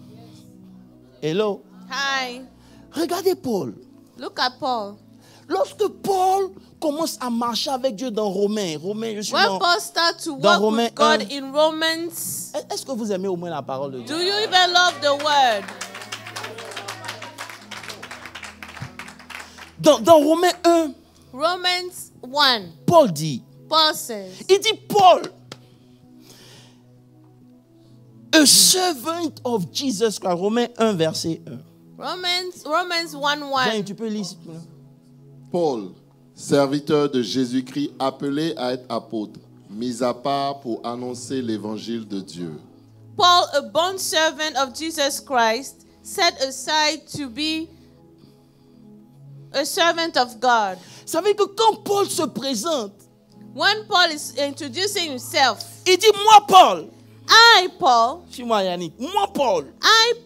Hello? Hi. Regardez Paul. Look at Paul. Lorsque Paul commence à marcher avec Dieu dans Romains, je suis When dans... Paul starts to dans walk Romains with God 1. in Romans, Est-ce que vous aimez au moins la parole de Dieu? do you even love the word? Dans Romains 1, Romans 1, Paul dit, Paul says, il dit Paul, a servant of Jesus Christ. Romains 1, verset 1. Romans 1, Jean, 1. tu peux lire s'il te plaît. Paul, serviteur de Jésus-Christ, appelé à être apôtre, mis à part pour annoncer l'évangile de Dieu. Paul, a bond servant of Jesus Christ, set aside to be a servant of God. Ça veut dire que quand Paul se présente, When Paul is introducing himself, il dit, moi Paul, I, Paul, suis-moi Yannick, moi Paul,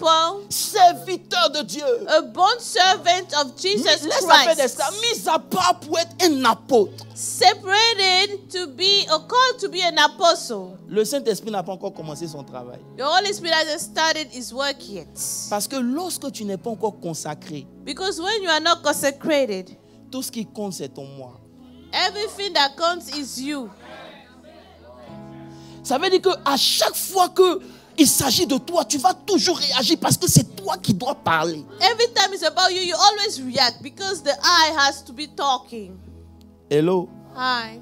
Paul, serviteur de Dieu, a bond servant of Jesus laisse la paix Christ, mis à part pour être un apôtre. separated to be, or called to be an apostle. Le Saint-Esprit n'a pas encore commencé son travail. The Holy Spirit hasn't started his work yet. Parce que lorsque tu n'es pas encore consacré, Because when you are not consecrated, tout ce qui compte, c'est ton moi. everything that counts is you. Ça veut dire qu'à chaque fois qu'il s'agit de toi, tu vas toujours réagir parce que c'est toi qui dois parler. Every time it's about you, you always react because the I has to be talking. Hello? Hi.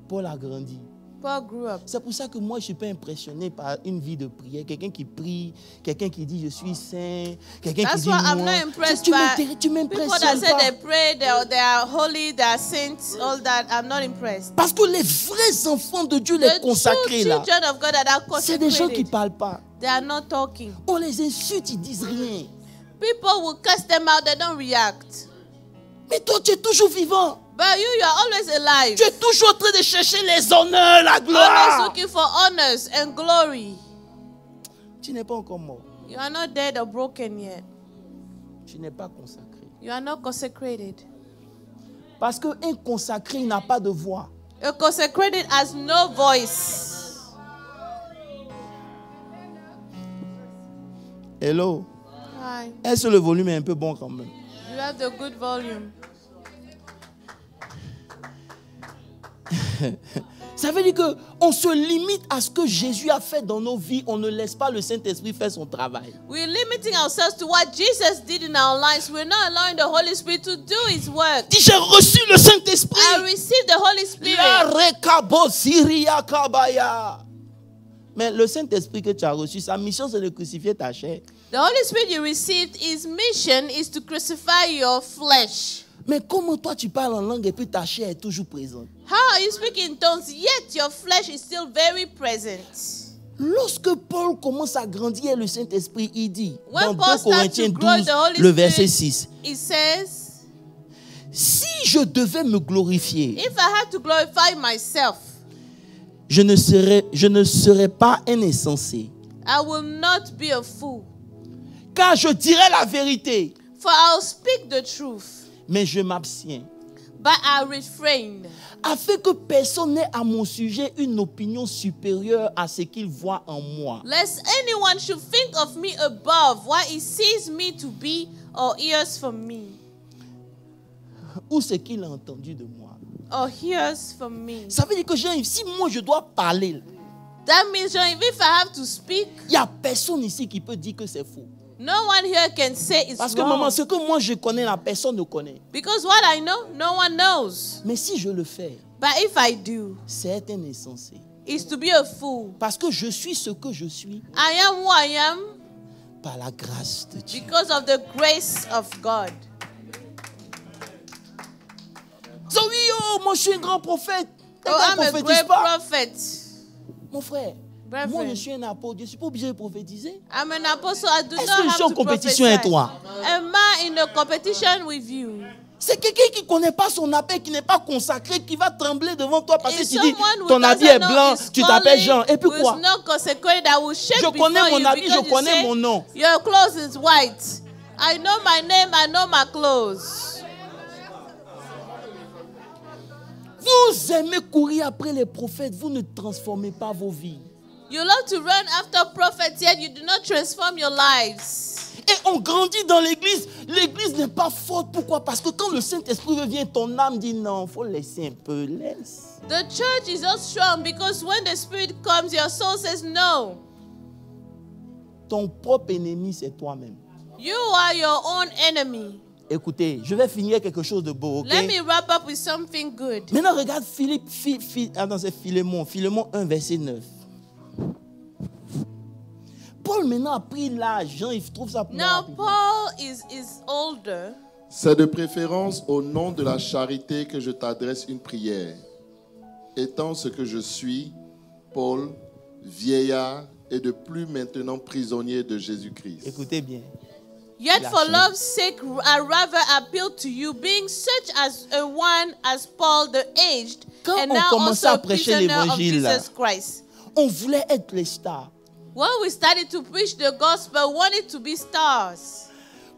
Paul a grandi. Paul grew up. C'est pour ça que moi, je ne suis pas impressionné par une vie de prière. Quelqu'un qui prie, quelqu'un qui dit je suis saint, quelqu'un qui That's dit why I'm moi. not impressed Tu by people m'impressionnes that say pas. they pray, they are holy, they are saints, all that. I'm not impressed. Parce que les vrais enfants de Dieu, les The true consacrés là, children of God that are c'est des gens qui ne consecrated, parlent pas. they are not talking. On les insulte, ils disent rien. People will cuss them out, they don't react. Mais toi, tu es toujours vivant. But you are always alive. Tu es toujours en train de chercher les honneurs, la Always gloire. looking for honors and glory. Tu n'es pas encore mort. You are not dead or broken yet. Tu n'es pas consacré. You are not consecrated. Parce qu'un consacré n'a pas de voix. A consecrated has no voice. Hello. Hi. Est-ce que le volume est un peu bon quand même? You have the good volume. Ça veut dire qu'on se limite à ce que Jésus a fait dans nos vies. On ne laisse pas le Saint-Esprit faire son travail. We're limiting ourselves to what Jesus did in our lives. We're not allowing the Holy Spirit to do His work. Dis, j'ai reçu le Saint-Esprit. I received the Holy La Spirit. rekabo siria kabaya. Mais le Saint-Esprit que tu as reçu, sa mission c'est de crucifier ta chair. The Holy Spirit you received, His mission is to crucify your flesh. Mais comment toi tu parles en langue et puis ta chair est toujours présente? How are you speaking in tongues, yet your flesh is still very present? Lorsque Paul commence à grandir, le Saint-Esprit, il dit, When dans 2 Paul starts Corinthiens to grow 12, the Holy le verset Spirit, 6, It says, si je devais me glorifier, if I had to glorify myself, je ne serais pas un insensé, I will not be a fool. car je dirais la vérité, For I'll speak the truth, mais je m'abstiens, but I refrain, afin que personne n'ait à mon sujet une opinion supérieure à ce qu'il voit en moi. lest anyone should think of me above what he sees me to be or hears from me, Ou ce qu'il a entendu de moi. or hears from me. Ça veut dire que si moi je dois parler, That means, if I have to speak, il n'y a personne ici qui peut dire que c'est faux. no one here can say it's Parce que wrong. maman, ce que moi je connais, la personne ne connaît. Because what I know, no one knows. Mais si je le fais, But if I do, c'est un insensé. it's to be a fool. Parce que je suis ce que je suis I am who I am par la grâce de Dieu. because of the grace of God. So, oui, oh, moi je suis un grand prophète. Oh, Ne I'm a prophétise great pas. prophet. Mon frère, Brethren. moi je suis un apôtre, je ne suis pas obligé de prophétiser. I'm an apostle. I do Est-ce not que je have suis en to compétition prophesy. avec toi? Am I in a competition with you? C'est quelqu'un qui ne connaît pas son appel, qui n'est pas consacré, qui va trembler devant toi parce que It's tu dis, someone who ton habit doesn't est know blanc, his tu t'appelles calling, Jean. Et puis who is quoi? not consecrated, that will shake Je before connais mon you habit, because je you connais say, mon nom. Your clothes is white. I know my name, I know my clothes. Vous aimez courir après les prophètes, vous ne transformez pas vos vies. You love to run after prophets, yet you do not transform your lives. Et on grandit dans l'église. L'église n'est pas forte. Pourquoi? Parce que quand le Saint-Esprit revient, ton âme dit non, il faut laisser un peu. Laisse. The church is not strong because when the Spirit comes, your soul says no. Ton propre ennemi, c'est toi-même. You are your own enemy. Écoutez, je vais finir quelque chose de beau, ok? Let me wrap up with something good. Maintenant, regarde c'est Philémon 1, verset 9. Paul maintenant a pris l'âge. Jean, il trouve ça pour Now, moi. Paul is older. C'est de préférence au nom de la charité que je t'adresse une prière. Étant ce que je suis, Paul, vieillard et de plus maintenant prisonnier de Jésus-Christ. Écoutez bien. Yet La for charité. love's sake, I rather appeal to you, being such as a one as Paul the aged, Quand and on now commençait also à prêcher prisoner of l'évangile, Jesus Christ. On voulait être les stars. When we started to preach the gospel, we wanted to be stars.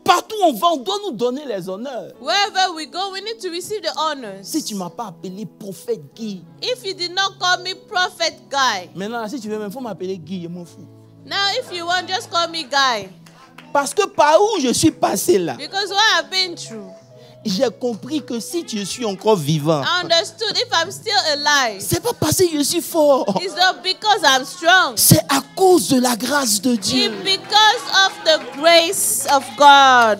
Partout où on va, on doit nous donner les honneurs. Wherever we go, we need to receive the honors. Si tu ne m'as pas appelé prophète Guy, If you did not call me prophet Guy, maintenant, si tu veux, il faut m'appeler Guy, je m'en fous. now if you want, just call me Guy. Parce que par où je suis passé là, Because what I've been through, j'ai compris que si je suis encore vivant, I understood if I'm still alive, c'est pas parce que je suis fort. it's not because I'm strong. C'est à cause de la grâce de Dieu. It's because of the grace of God.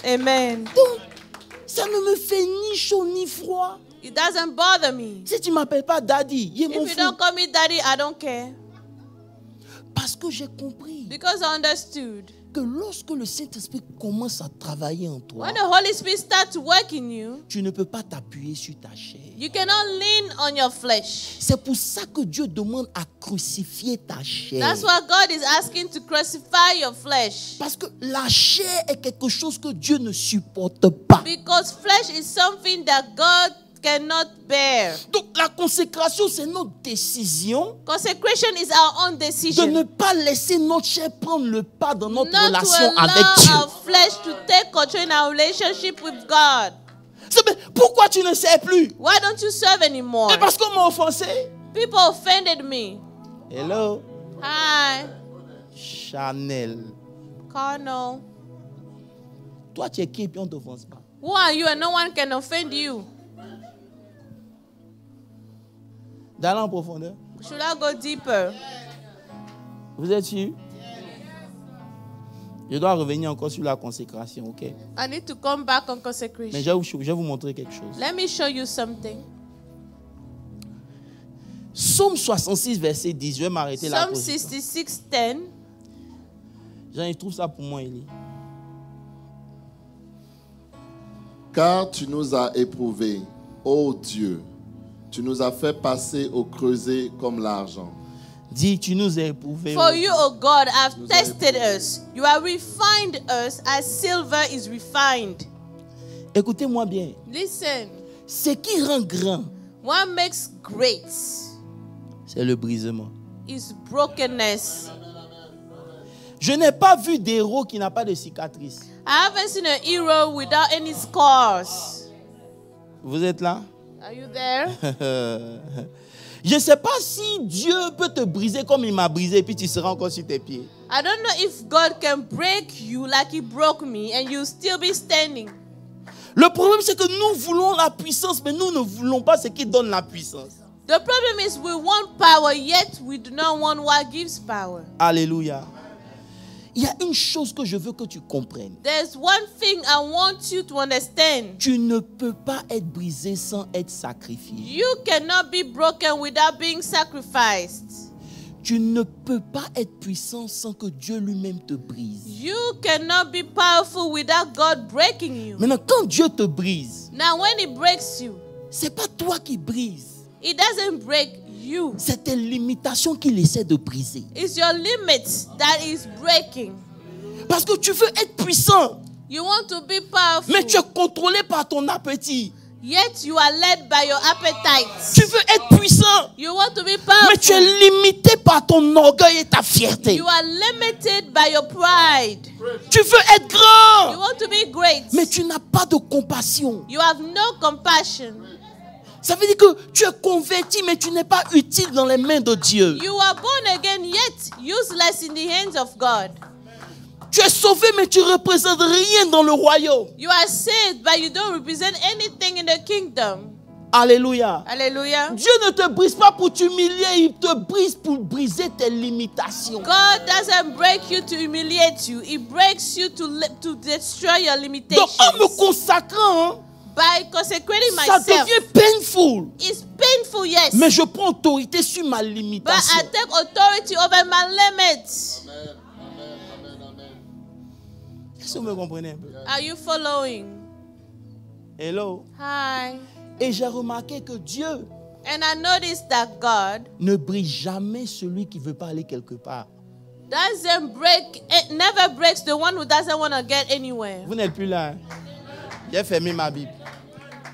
Amen. Donc, ça ne me fait ni chaud ni froid. It doesn't bother me. Si tu ne m'appelles pas daddy, je m'en If you don't fous. call me daddy, I don't care. Parce que j'ai compris Because I understood. que lorsque le Saint-Esprit commence à travailler en toi, When the Holy Spirit starts to work in you, tu ne peux pas t'appuyer sur ta chair. you cannot lean on your flesh. C'est pour ça que Dieu demande à crucifier ta chair. That's why God is asking to crucify your flesh. Parce que la chair est quelque chose que Dieu ne supporte pas. Because flesh is something that God cannot bear. Donc la consécration, c'est notre décision Consecration is our own de decision. ne pas laisser notre chair prendre le pas dans notre Not to relation avec allow Dieu. our flesh to take control in our relationship with God. Mais pourquoi tu ne sais plus? Why don't you serve anymore? C'est parce qu'on m'a offensé. People offended me. Hello, Hi, Chanel. carnal. Toi, tu es qui et puis on ne t'offense pas. Who are you and no one can offend you? D'aller en profondeur. Should I go deeper? Vous êtes sûr? Je dois revenir encore sur la consécration, ok? I need to come back on Mais consecration. je vais vous montrer quelque chose. Let me show you something. Psaume 66, verset 10. Je vais m'arrêter là. Psalm 66:10. Jean, trouve ça pour moi, Élie. Car tu nous as éprouvés, ô Dieu. Tu nous as fait passer au creuset comme l'argent. Dis, tu nous as éprouvés. For you, O God, have Nous tested avons us. You have refined us as silver is refined. Écoutez-moi bien. Listen, Ce qui rend grand, what makes great c'est le brisement. is brokenness. Je n'ai pas vu d'héros qui n'a pas de cicatrices. I haven't seen a hero without any scars. Vous êtes là? Are you there? Je ne sais pas si Dieu peut te briser comme il m'a brisé et puis tu seras encore sur tes pieds. I don't know if God can break you like He broke me and you'll still be standing. Le problème, c'est que nous voulons la puissance, mais nous ne voulons pas ce qui donne la puissance. The problem is we want power, yet we do not want what gives power. Alléluia. Il y a une chose que je veux que tu comprennes. There's one thing I want you to understand. Tu ne peux pas être brisé sans être sacrifié. You cannot be broken without being sacrificed. Tu ne peux pas être puissant sans que Dieu lui-même te brise. You cannot be powerful without God breaking you. Maintenant, quand Dieu te brise, Now when He breaks you, c'est pas toi qui brises. It doesn't break you. C'est tes limitations qu'il essaie de briser. It's your limits that is breaking. Parce que tu veux être puissant, You want to be powerful, mais tu es contrôlé par ton appétit. yet you are led by your appetite. Tu veux être puissant, You want to be mais tu es powerful. limité par ton orgueil et ta fierté. You are limited by your pride. Tu veux être You grand, want to be great. mais tu n'as pas de compassion. You have no compassion. Ça veut dire que tu es converti, mais tu n'es pas utile dans les mains de Dieu. You are born again, yet useless in the hands of God. Tu es sauvé, mais tu ne représentes rien dans le royaume. You are saved, but you don't represent anything in the kingdom. Alléluia. Hallelujah. Dieu ne te brise pas pour t'humilier, il te brise pour briser tes limitations. God doesn't break you to humiliate you. He breaks you to destroy your Donc limitations. en me consacrant, By consecrating ça myself, devient painful. it's painful, yes. Mais je prends autorité sur ma But limitation. I take authority over my limits. Est-ce que vous me comprenez un peu? Are you following? Hello. Hi. Et j'ai remarqué que Dieu And I noticed that God ne brise jamais celui qui ne veut pas aller quelque part. never breaks the one who doesn't want to get anywhere. Vous n'êtes plus là. Hein? J'ai fermé ma Bible.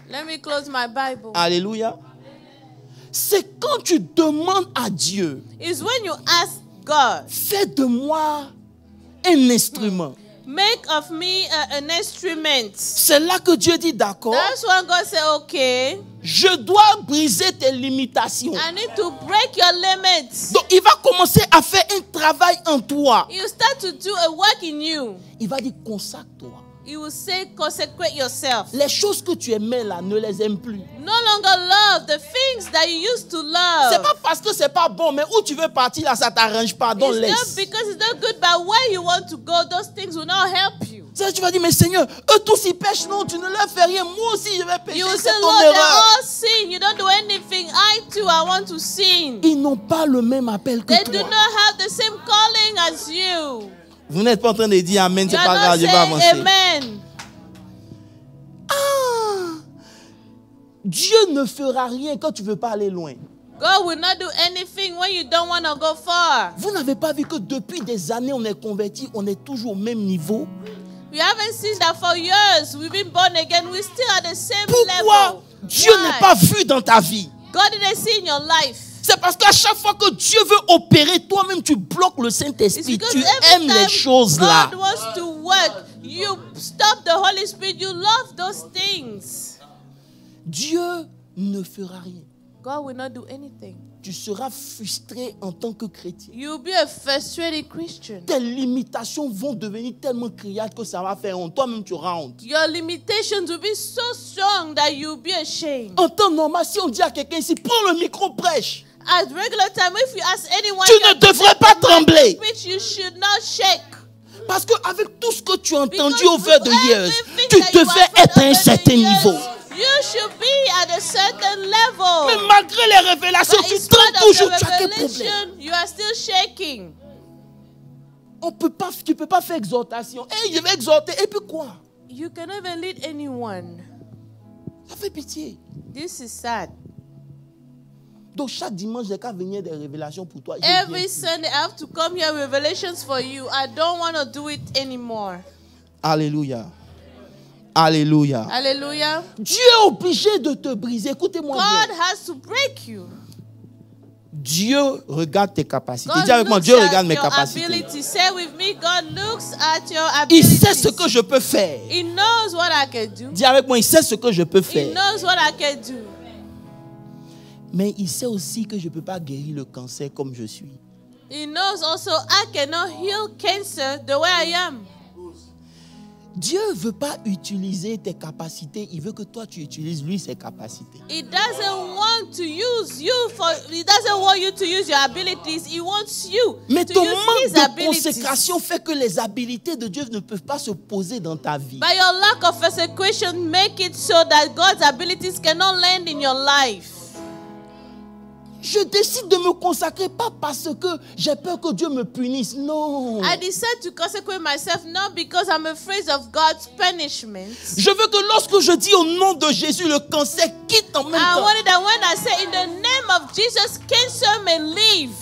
Let me close my Bible. Alléluia. C'est quand tu demandes à Dieu, It's when you ask God, fais de moi un instrument. make of me an instrument. C'est là que Dieu dit d'accord, That's when God said, okay, je dois briser tes limitations. I need to break your limits. Donc il va commencer à faire un travail en toi. You start to do a work in you. Il va dire consacre-toi. He will say, consecrate yourself. Les choses que tu aimais là, ne les aime plus. No longer love the things that you used to love. C'est pas parce que c'est pas bon, mais où tu veux partir là, ça t'arrange pas. Donc It's laisse. not because it's not good, but where you want to go, those things will not help you. Ça, tu vas dire, mais Seigneur, eux tous ils pêchent, non, tu ne leur fais rien. Moi aussi, je vais pécher, You will c'est say, ton Lord, they're erreur. all sin. You don't do anything. I too, I want to sin. Ils n'ont pas le même appel que They do toi. not have the same calling as you. Vous n'êtes pas en train de dire Amen, c'est You pas are grave, not je vais saying avancer. amen. Dieu ne fera rien quand tu ne veux pas aller loin. God will not do anything when you don't want to go far. Vous n'avez pas vu que depuis des années, on est converti, on est toujours au même niveau. We haven't seen that for years. We've been born again. We're still at the same Pourquoi level. Dieu Why? n'est pas vu dans ta vie? God didn't see in your life. C'est parce qu'à chaque fois que Dieu veut opérer, toi-même tu bloques le It's Saint-Esprit. because Tu every aimes les time choses là. God wants to work, you stop the Holy Spirit. You love those things. Dieu ne fera rien. God will not do anything. Tu seras frustré en tant que chrétien. You'll be a frustrated Christian. Tes limitations vont devenir tellement criardes que ça va faire honte. Toi-même, tu auras honte. Your limitations will be so strong that you'll be ashamed. En temps normal, si on dit à quelqu'un ici, prends le micro, prêche. At regular time, if you ask anyone, Tu ne devrais pas trembler. which you should not shake. Parce qu'avec tout ce que tu as entendu Because over the with years, everything tu that you devais have heard être à un over the certain years, niveau. You should be at a certain level. Mais malgré les révélations, But tu in spite trembles of toujours. the Tu as quel revelation, problème? you are still shaking. Tu ne peux pas faire exhortation. Hey, je vais exhorter. Et puis quoi? You cannot even lead anyone. Ça fait pitié. This is sad. Donc chaque dimanche, j'ai qu'à venir des révélations pour toi. Je Every viens. Sunday, I have to come here with revelations for you. I don't want to do it anymore. Alléluia. Alléluia. Hallelujah. Dieu est obligé de te briser. Écoutez-moi God bien. has to break you. Dieu regarde tes capacités. God Dis avec moi, looks Dieu at regarde mes your capacités. ability. Say with me, God looks at your Il abilities. sait ce que je peux faire. He knows what I can do. Dis avec moi, il sait ce que je peux He faire. knows what I can do. Mais il sait aussi que je ne peux pas guérir le cancer comme je suis. He knows also I cannot heal cancer the way I am. Dieu ne veut pas utiliser tes capacités, il veut que toi tu utilises lui ses capacités. He doesn't want to use you he doesn't want you to use your abilities. He wants you Mais to ton use manque his de abilities. consécration fait que les habilités de Dieu ne peuvent pas se poser dans ta vie. But your lack of consecration make it so that God's abilities cannot land in your life. Je décide de me consacrer pas parce que j'ai peur que Dieu me punisse. Non. I decide to consecrate myself not because I'm afraid of God's punishment. Je veux que lorsque je dis au nom de Jésus, le cancer quitte en même I temps. wanted that when I say in the name of Jesus, cancer may leave.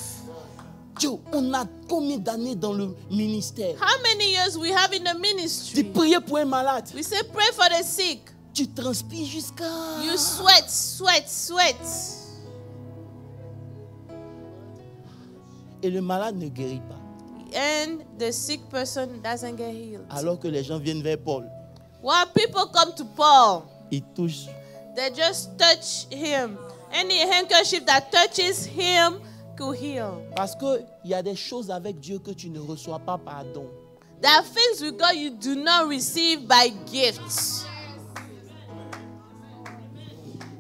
Dieu, on a combien d'années dans le ministère? How many years we have in the Tu ministry? priais pour un malade. We say pray for the sick. Tu transpires jusqu'à... You sweat. Et le malade ne guérit pas. And the sick person doesn't get healed. Alors que les gens viennent vers Paul. While people come to Paul, Ils touchent. they just touch him. Any handkerchief that touches him could heal. Parce qu'il y a des choses avec Dieu que tu ne reçois pas par don. There are things with God you do not receive by gifts.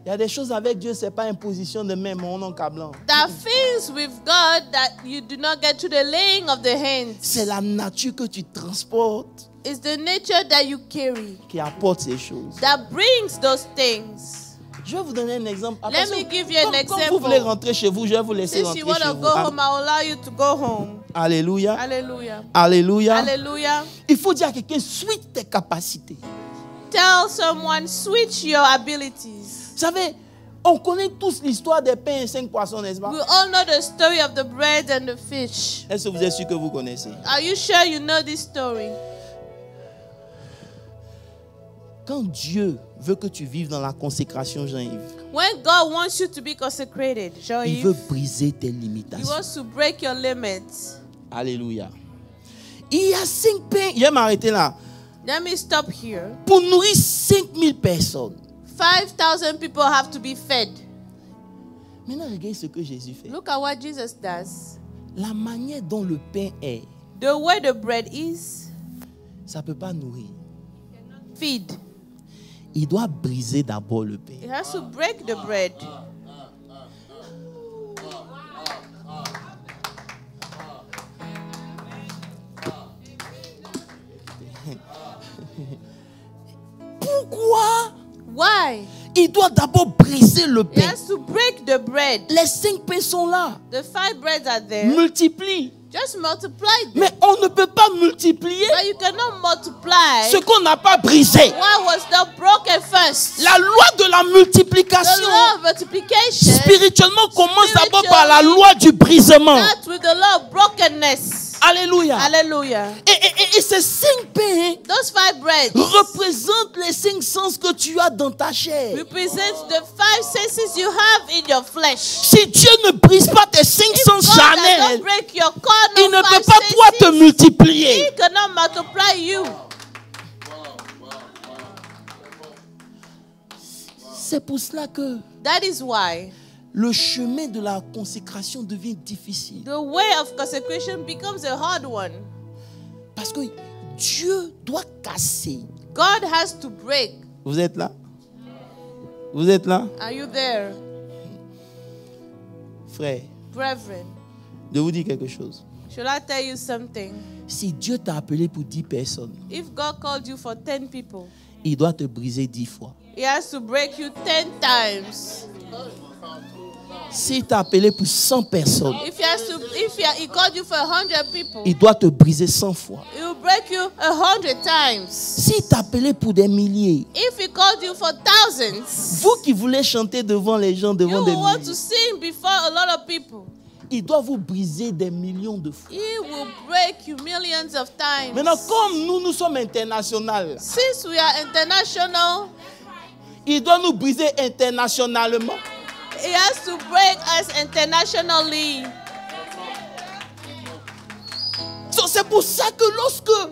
Il y a des choses avec Dieu, ce n'est pas imposition de main, mon nom blanc. There are things with God that you do not get to the laying of the hands. C'est la nature que tu transportes It's the nature that you carry qui apporte ces choses. that brings those things. Je vais vous donner un exemple. Let me give you an Comme vous example. voulez rentrer chez vous, je vais vous laisser Since rentrer you want chez to vous. go home, I will allow you to go home. Alléluia. Hallelujah. Alléluia. Hallelujah. Il faut dire à quelqu'un, switch tes capacités. Tell someone, switch your abilities. Vous savez, on connaît tous l'histoire des pains et 5 poissons, n'est-ce pas? We all know the story of the bread and the fish. Est-ce que vous êtes sûr que vous connaissez? Are you sure you know this story? Quand Dieu veut que tu vives dans la consécration, Jean-Yves, When God wants you to be consecrated, il veut Jean-Yves, briser tes He limitations. wants to break your limits. Alléluia. Il y a 5 pains, je vais m'arrêter là, Let me stop here. pour nourrir 5000 personnes. 5,000 people have to be fed. Maintenant, regarde ce que Jésus fait. Look at what Jesus does. La manière dont le pain est, The way the bread is, ça ne peut pas nourrir. feed. Il doit briser d'abord le pain. It has to break the bread. Pourquoi? Why? Il doit d'abord briser le It pain. has to break the bread. Les 5 pains sont là. The 5 breads are there. Multiplie. Just multiply them. Mais on ne peut pas multiplier But you cannot multiply ce qu'on n'a pas brisé. what was not broken first. La loi de la The multiplication law of multiplication spirituellement commence d'abord par la loi du brisement. starts with the law of brokenness. Alléluia. Hallelujah. Et ces 5 pains Those 5 breads représentent les 5 sens que tu as dans ta chair. represent the 5 senses you have in your flesh. Si Dieu ne brise pas tes 5 If sens God does not charnels, break your il ne carnal peut 5 pas toi te senses, multiplier. He cannot multiply you. C'est pour cela que That is why le chemin de la consécration devient difficile. the way of consecration becomes a hard one. Parce que Dieu doit casser. God has to break. Vous êtes là? Vous êtes là? Are you there, Frère, brethren? de vous dire quelque chose. Should I tell you something? Si Dieu t'a appelé pour 10 personnes, If God called you for 10 people, il doit te briser 10 fois. He has to break you 10 times. S'il t'a appelé pour 100 personnes, He called you for 100 people, il doit te briser 100 fois. He will break you 100 times. S'il t'a appelé pour des milliers, If He called you for thousands, vous qui voulez chanter devant les gens, you devant des will want to milliers, sing before a lot of people. il doit vous briser des millions de fois. He will break you millions of times. Maintenant, comme nous sommes internationaux, Since we are international, il doit nous briser internationalement. He has to break us internationally. C'est pour ça que lorsque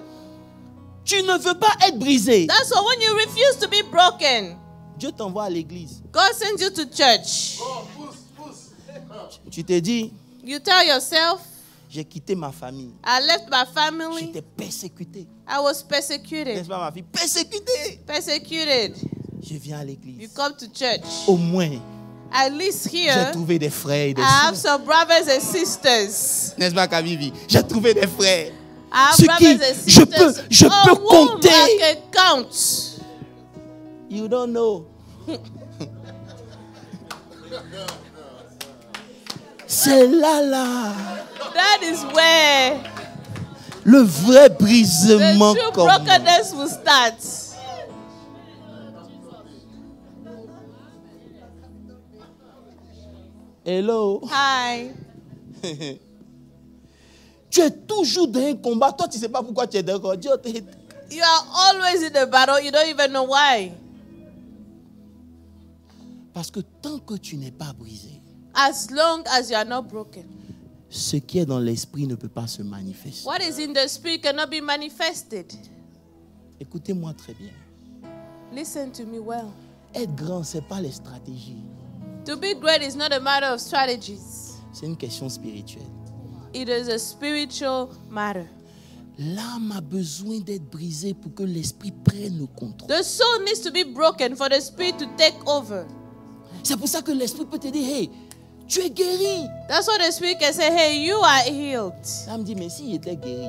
tu ne veux pas être brisé, That's why when you refuse to be broken, Dieu t'envoie à l'église. God sends you to church. Tu te dis, You tell yourself, J'ai quitté ma famille. I left my family. J'étais persécuté. I was N'est-ce persecuted. pas ma fille? Persécuté. Persecuted. Je viens à You l'église. come to church. Au moins, At least j'ai here, trouvé des frères et des I have sœurs. some brothers and sisters. N'est-ce pas, Kavivi? J'ai trouvé des frères. I have Ce qui, brothers and je sisters. peux whom compter. I can count. You don't know. C'est là, That is where le vrai the brisement true commence. brokenness will start. Hello. Hi. Tu es toujours dans un combat. Toi, tu ne sais pas pourquoi tu es dans un combat. You are always in the battle. You don't even know why. Parce que tant que tu n'es pas brisé, As long as you are not broken. ce qui est dans l'esprit ne peut pas se manifester. What is in the spirit cannot be manifested. Écoutez-moi très bien. Listen to me well. Être grand, ce n'est pas les stratégies. To be great is not a matter of strategies. C'est une question spirituelle. It is a spiritual matter. L'âme a besoin d'être brisée pour que l'esprit prenne le contrôle. The soul needs to be broken for the spirit to take over. C'est pour ça que l'esprit peut te dire, hey, tu es guéri. That's why the spirit can say, hey, you are healed. L'âme dit, mais s'il était guéri,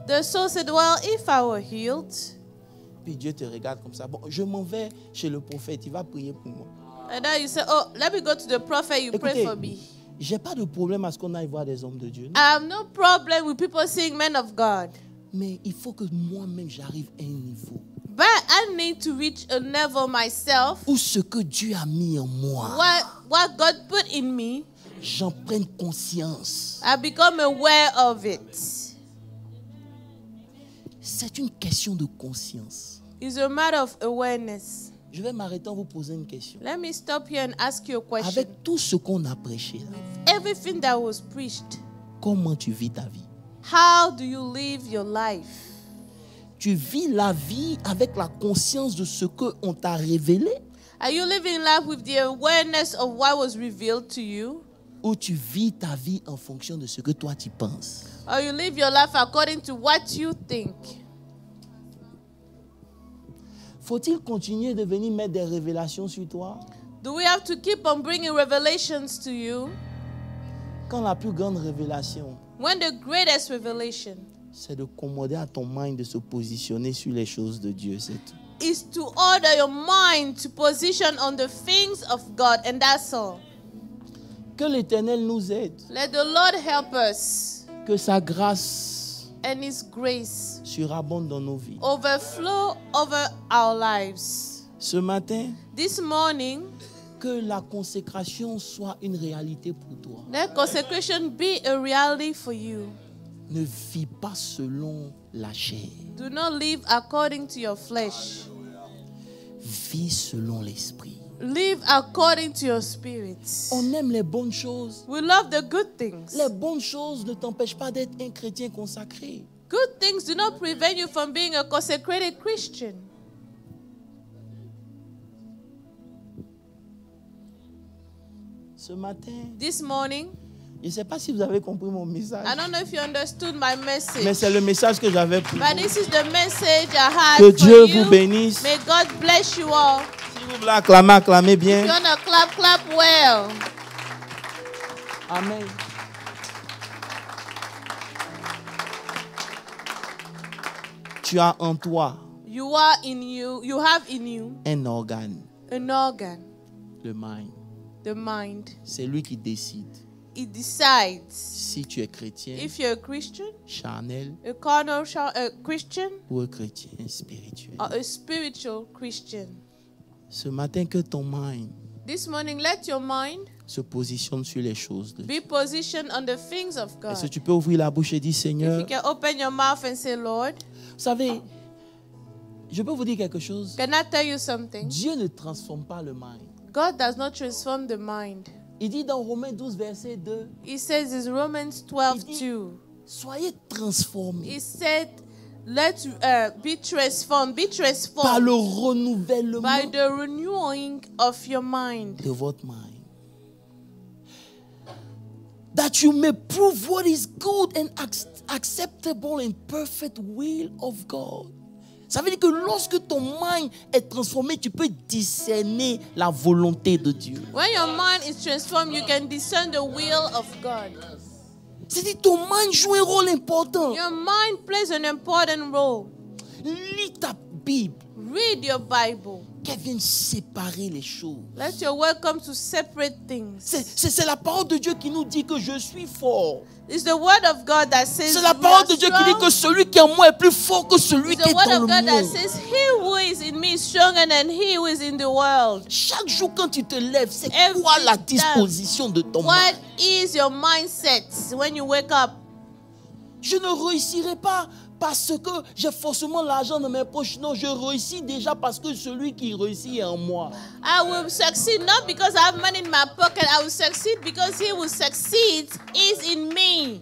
The soul said, well, if I were healed. puis Dieu te regarde comme ça. Bon, je m'en vais chez le prophète, il va prier pour moi. And then you say, oh, let me go to the prophet, you pray Écoutez, for me. j'ai pas de problème à ce qu'on aille voir des hommes de Dieu. Non? I have no problem with people seeing men of God. Mais il faut que moi-même j'arrive à un niveau But I need to reach a level myself où ce que Dieu a mis en moi, what God put in me, j'en prenne conscience. I become aware of it. C'est une question de conscience. It's a matter of awareness. Je vais m'arrêter en vous poser une question. Let me stop here and ask you a question. Avec tout ce qu'on a prêché là, Everything that was preached, comment tu vis ta vie? how do you live your life? Tu vis la vie avec la conscience de ce qu'on t'a révélé Are you living life with the awareness of what was revealed to you? ou tu vis ta vie en fonction de ce que toi tu penses? Or you live your life according to what you think? Faut-il continuer de venir mettre des révélations sur toi Do we have to keep on bringing revelations to you? quand la plus grande révélation, When the greatest revelation c'est de commander à ton mind de se positionner sur les choses de Dieu, c'est tout. is to order your mind to position on the things of God, and that's all. Que l'Éternel nous aide, Let the Lord help us, que sa grâce and His grace surabonde dans nos vies. overflow over our lives. Ce matin, This morning, que la consécration soit une réalité pour toi. let consecration be a reality for you. Ne vis pas selon la chair, Do not live according to your flesh. vis selon l'esprit. Live according to your spirit. On aime les bonnes choses. We love the good things. Les bonnes choses ne t'empêchent pas d'être un chrétien consacré. Good things do not prevent you from being a consecrated Christian. Ce matin, This morning, je ne sais pas si vous avez compris mon message, I don't know if you understood my mais message, c'est le message que j'avais pour but vous. this is the message I had Que for Dieu you. vous bénisse. May God bless you all. Si vous voulez acclamer, acclamez If you bien. want to clap, clap well. Amen. Tu as en toi You are in you, you have in you un organe, an organ, le mind. the mind. C'est lui qui décide It decides si tu es chrétien, if you're a Christian, charnel a carnal Christian, ou un chrétien spirituel. or a spiritual Christian. Ce matin, que ton mind This morning, let your mind se positionne sur les choses de Dieu. be positioned on the things of God. Est-ce que tu peux ouvrir la bouche et dire, If Seigneur, you can open your mouth and say, Lord, vous savez, je peux vous dire quelque chose. can I tell you something? Dieu ne transforme pas le mind. God does not transform the mind. Il dit dans Romains 12, verset 2, He says in Romans 12:2. soyez transformés He said, "Let be transformed, par le renouvellement by the renewing of your mind." de votre mind. that you may prove what is good and acceptable and perfect will of God. Ça veut dire que lorsque ton mind est transformé, tu peux discerner la volonté de Dieu. When your mind is transformed, you can discern the will of God. C'est-à-dire ton mind joue un rôle important. Your mind plays an important role. Lis ta Bible. Read your Bible. Qu'elle vienne séparer les choses. Let your word come to separate things. C'est la parole de Dieu qui nous dit que je suis fort. It's the word of God that says C'est la we parole are de Dieu qui dit strong. que celui qui est en moi est plus fort que celui It's qui the est word dans of le God that monde. says he who is in me is stronger than he who is in the world. Chaque jour quand tu te lèves, c'est Every quoi la time. disposition de ton What mind? is your mindset when you wake up? Je ne réussirai pas parce que j'ai forcément l'argent dans mes poches. Non, je réussis déjà parce que celui qui réussit est en moi. I will succeed not because I have money in my pocket. I will succeed because he who succeeds is in me.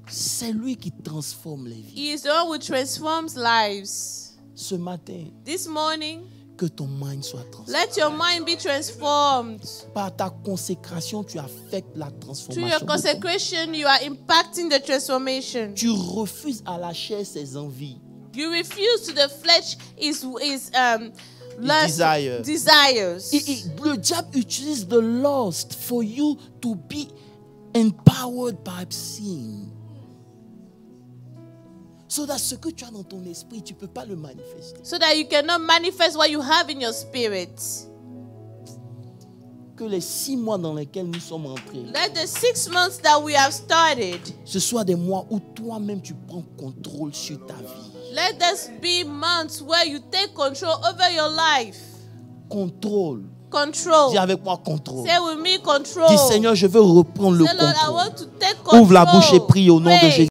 C'est lui qui transforme les vies. He is the one who transforms lives. Ce matin, This morning, que ton mind soit transformé. let your mind be transformed. Par ta consécration, tu affectes la Through transformation. your de ton- consecration, you are impacting the transformation. Tu refuses à la chair ses envies. You refuse to the flesh is lust, desire. desires. Le diable utilise the lust for you to be empowered by sin. So that ce que tu as dans ton esprit, tu ne peux pas le manifester. So that you cannot manifest what you have in your spirit. Que les 6 mois dans lesquels nous sommes entrés, Let the 6 months that we have started, ce soit des mois où toi-même tu prends contrôle sur ta vie. let this be months where you take control over your life. Contrôle. Control. Dis avec moi contrôle. Say with me, control. Dis Seigneur, je veux reprendre le Say, Lord, I contrôle. want to take control. Ouvre la bouche et prie au nom de Pray. Jésus.